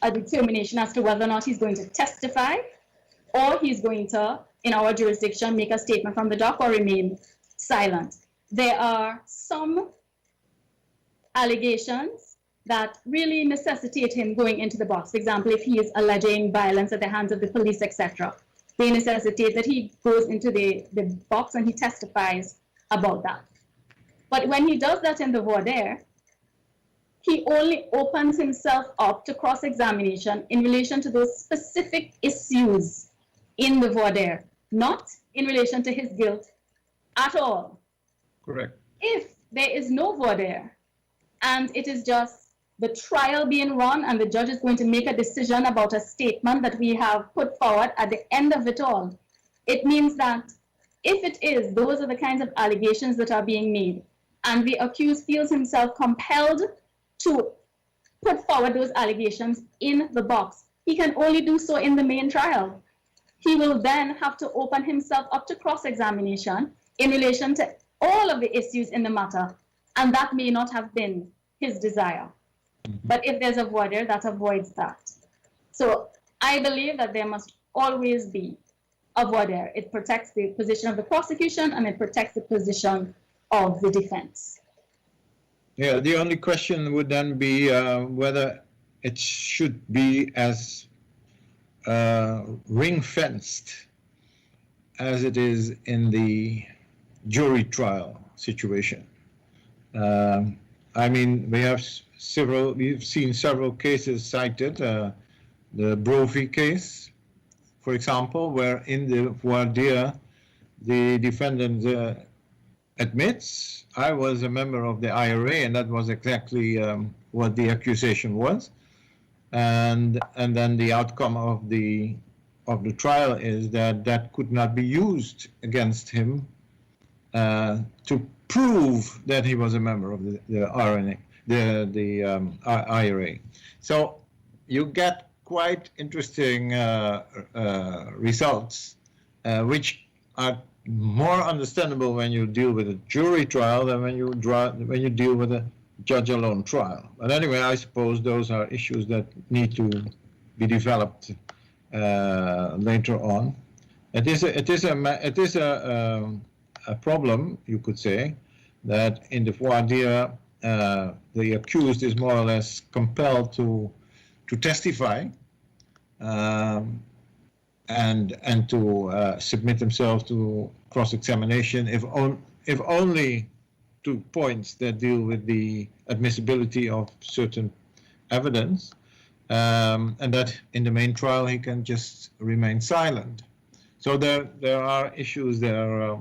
a determination as to whether or not he's going to testify, or he's going to, in our jurisdiction, make a statement from the dock or remain silent. There are some allegations that really necessitate him going into the box. For example, if he is alleging violence at the hands of the police, etc., they necessitate that he goes into the box and he testifies about that. But when he does that in the voir dire, he only opens himself up to cross-examination in relation to those specific issues in the voir dire, not in relation to his guilt at all. Correct. If there is no voir dire and it is just the trial being run and the judge is going to make a decision about a statement that we have put forward at the end of it all, it means that if it is, those are the kinds of allegations that are being made, and the accused feels himself compelled to put forward those allegations in the box, he can only do so in the main trial. He will then have to open himself up to cross-examination in relation to all of the issues in the matter, and that may not have been his desire. But if there's a voir dire, that avoids that. So I believe that there must always be a voir dire. It protects the position of the prosecution and it protects the position of the defense. Yeah, the only question would then be whether it should be as ring-fenced as it is in the jury trial situation. I mean, we've seen several cases cited, the Brophy case, for example, where in the voir dire, the defendant admits, I was a member of the IRA, and that was exactly what the accusation was. And then the outcome of the trial is that could not be used against him to prove that he was a member of the IRA. So you get quite interesting results, which are more understandable when you deal with a jury trial than when you deal with a judge alone trial. But anyway, I suppose those are issues that need to be developed later on. It is a problem, you could say, that in the voir dire, the accused is more or less compelled to testify and to submit themselves to cross-examination, if only to points that deal with the admissibility of certain evidence, and that in the main trial he can just remain silent. So there are issues there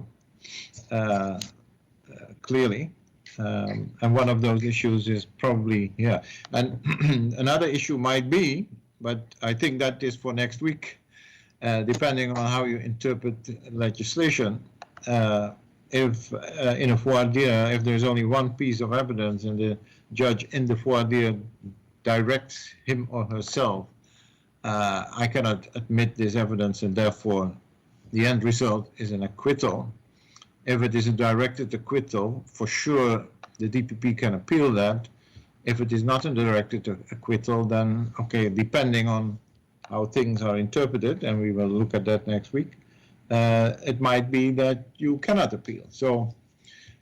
clearly, and one of those issues is probably, yeah. And another issue might be, but I think that is for next week, depending on how you interpret legislation. If in a voir dire, if there's only one piece of evidence and the judge in the voir dire directs him or herself, I cannot admit this evidence and therefore the end result is an acquittal. If it is a directed acquittal, for sure the DPP can appeal that. If it is not a directed acquittal, then okay, depending on how things are interpreted, and we will look at that next week, it might be that you cannot appeal. So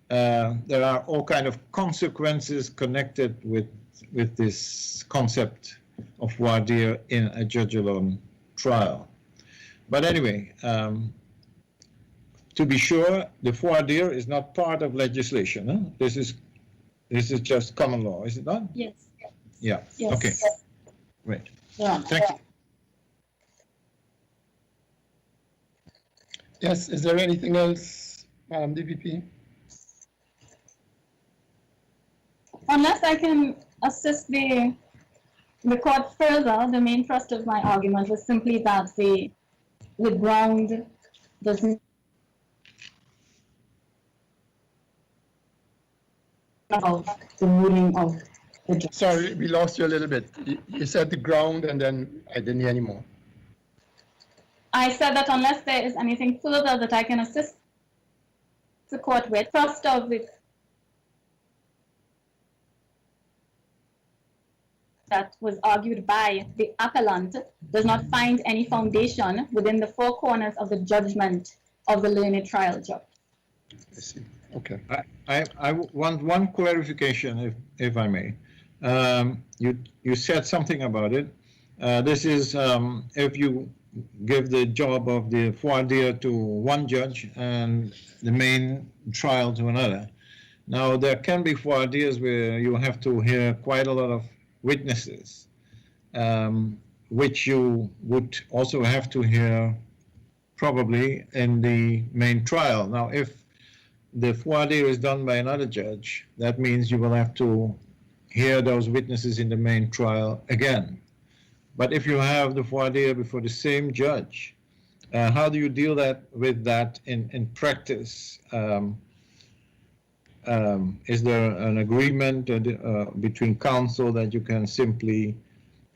there are all kind of consequences connected with this concept of voir dire in a judge alone trial. But anyway, to be sure, the voir dire is not part of legislation. Huh? This is just common law, is it not? Yes. Yeah. Yes. Okay. Great. Yeah. Thank you. Yes, is there anything else, Madam DPP? Unless I can assist the court further, the main thrust of my argument was simply that the ground doesn't of the ruling of the judge. Sorry, we lost you a little bit. You said the ground and then I didn't hear anymore. I said that unless there is anything further that I can assist the court with, thrust of it that was argued by the appellant does not find any foundation within the four corners of the judgment of the learned trial judge. I see. Okay. I want one clarification, if I may. You said something about it. This is if you give the job of the voir dire to one judge and the main trial to another. Now, there can be voir dires where you have to hear quite a lot of witnesses, which you would also have to hear probably in the main trial. Now, if the voir dire is done by another judge, that means you will have to hear those witnesses in the main trial again. But if you have the voir dire before the same judge, how do you deal with that in practice? Is there an agreement between counsel that you can simply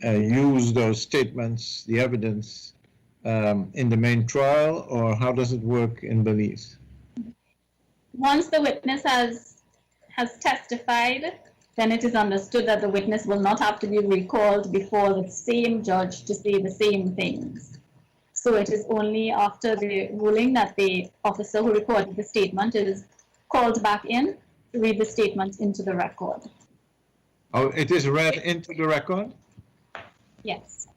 use those statements, the evidence, in the main trial, or how does it work in Belize? Once the witness has testified, then it is understood that the witness will not have to be recalled before the same judge to say the same things. So it is only after the ruling that the officer who recorded the statement is called back in to read the statement into the record. Oh, it is read into the record? Yes.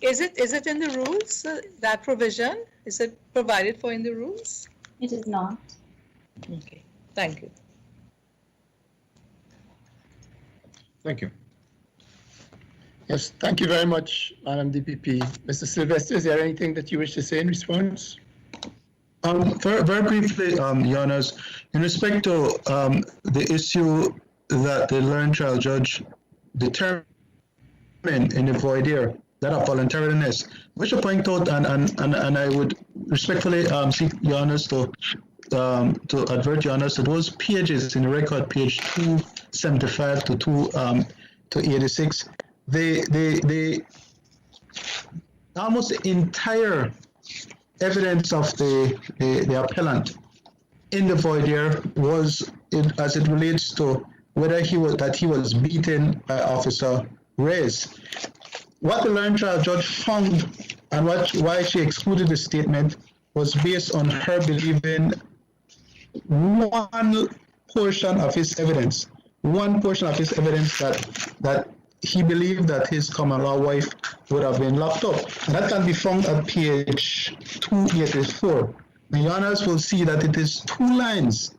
Is it in the rules, that provision? Is it provided for in the rules? It is not. Okay, thank you. Thank you. Yes, thank you very much, Madam DPP. Mr. Sylvester, is there anything that you wish to say in response? Very briefly, Your Honors, in respect to the issue that the learned trial judge determined in the voir dire, that of voluntariness, I wish to point out, and I would respectfully seek Your Honors to advert Your Honors to those pages in the record, page 275 to 286. The almost the entire evidence of the appellant in the voir dire was, as it relates to whether he was beaten by Officer Reyes. What the learned trial judge found and why she excluded the statement was based on her believing one portion of his evidence that he believed that his common law wife would have been locked up. And that can be found at page 284. The honors will see that it is two lines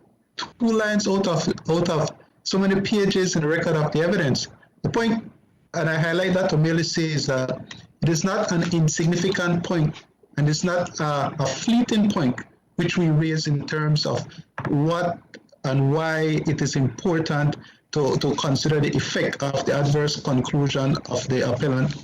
out of so many pages in the record of the evidence. The point, and I highlight that to merely say, is that it is not an insignificant point, and it's not a fleeting point which we raise in terms of what and why it is important to consider the effect of the adverse conclusion of the appellant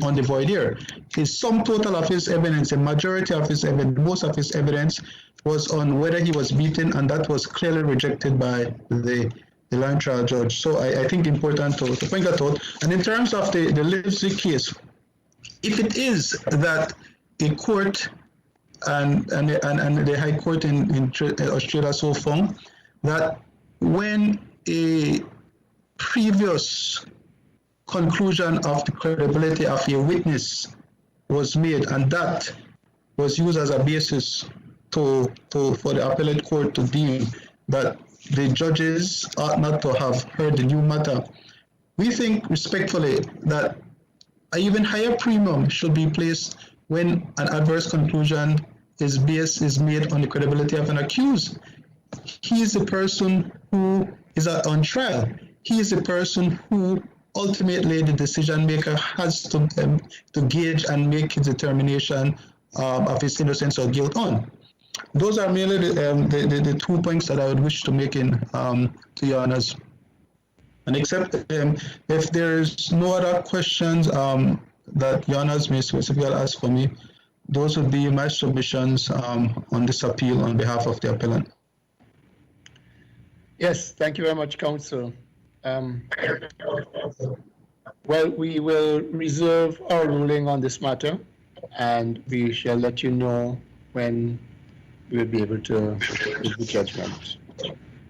on the voir dire. His sum total of his evidence, a majority of his evidence, most of his evidence was on whether he was beaten, and that was clearly rejected by the learned trial judge. So I think important to point that out. And in terms of the Livesey case, if it is that a court and the High Court in Australia so found that when a previous conclusion of the credibility of a witness was made, and that was used as a basis for the appellate court to deem that the judges ought not to have heard the new matter, we think respectfully that an even higher premium should be placed when an adverse conclusion is made on the credibility of an accused. He is the person who is on trial. He is the person who ultimately the decision maker has to gauge and make his determination of his innocence or guilt on. Those are merely the 2 points that I would wish to make to Your Honors. And except if there is no other questions that Your Honors may specifically ask for me, those would be my submissions on this appeal on behalf of the appellant. Yes, thank you very much, Counsel. Well, we will reserve our ruling on this matter, and we shall let you know when we will be able to give the judgment.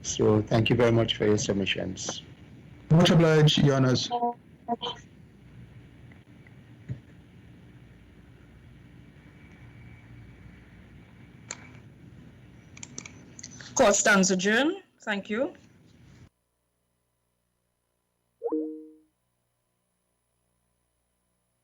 So thank you very much for your submissions. Much obliged, Your Honors. Court stands adjourned. Thank you.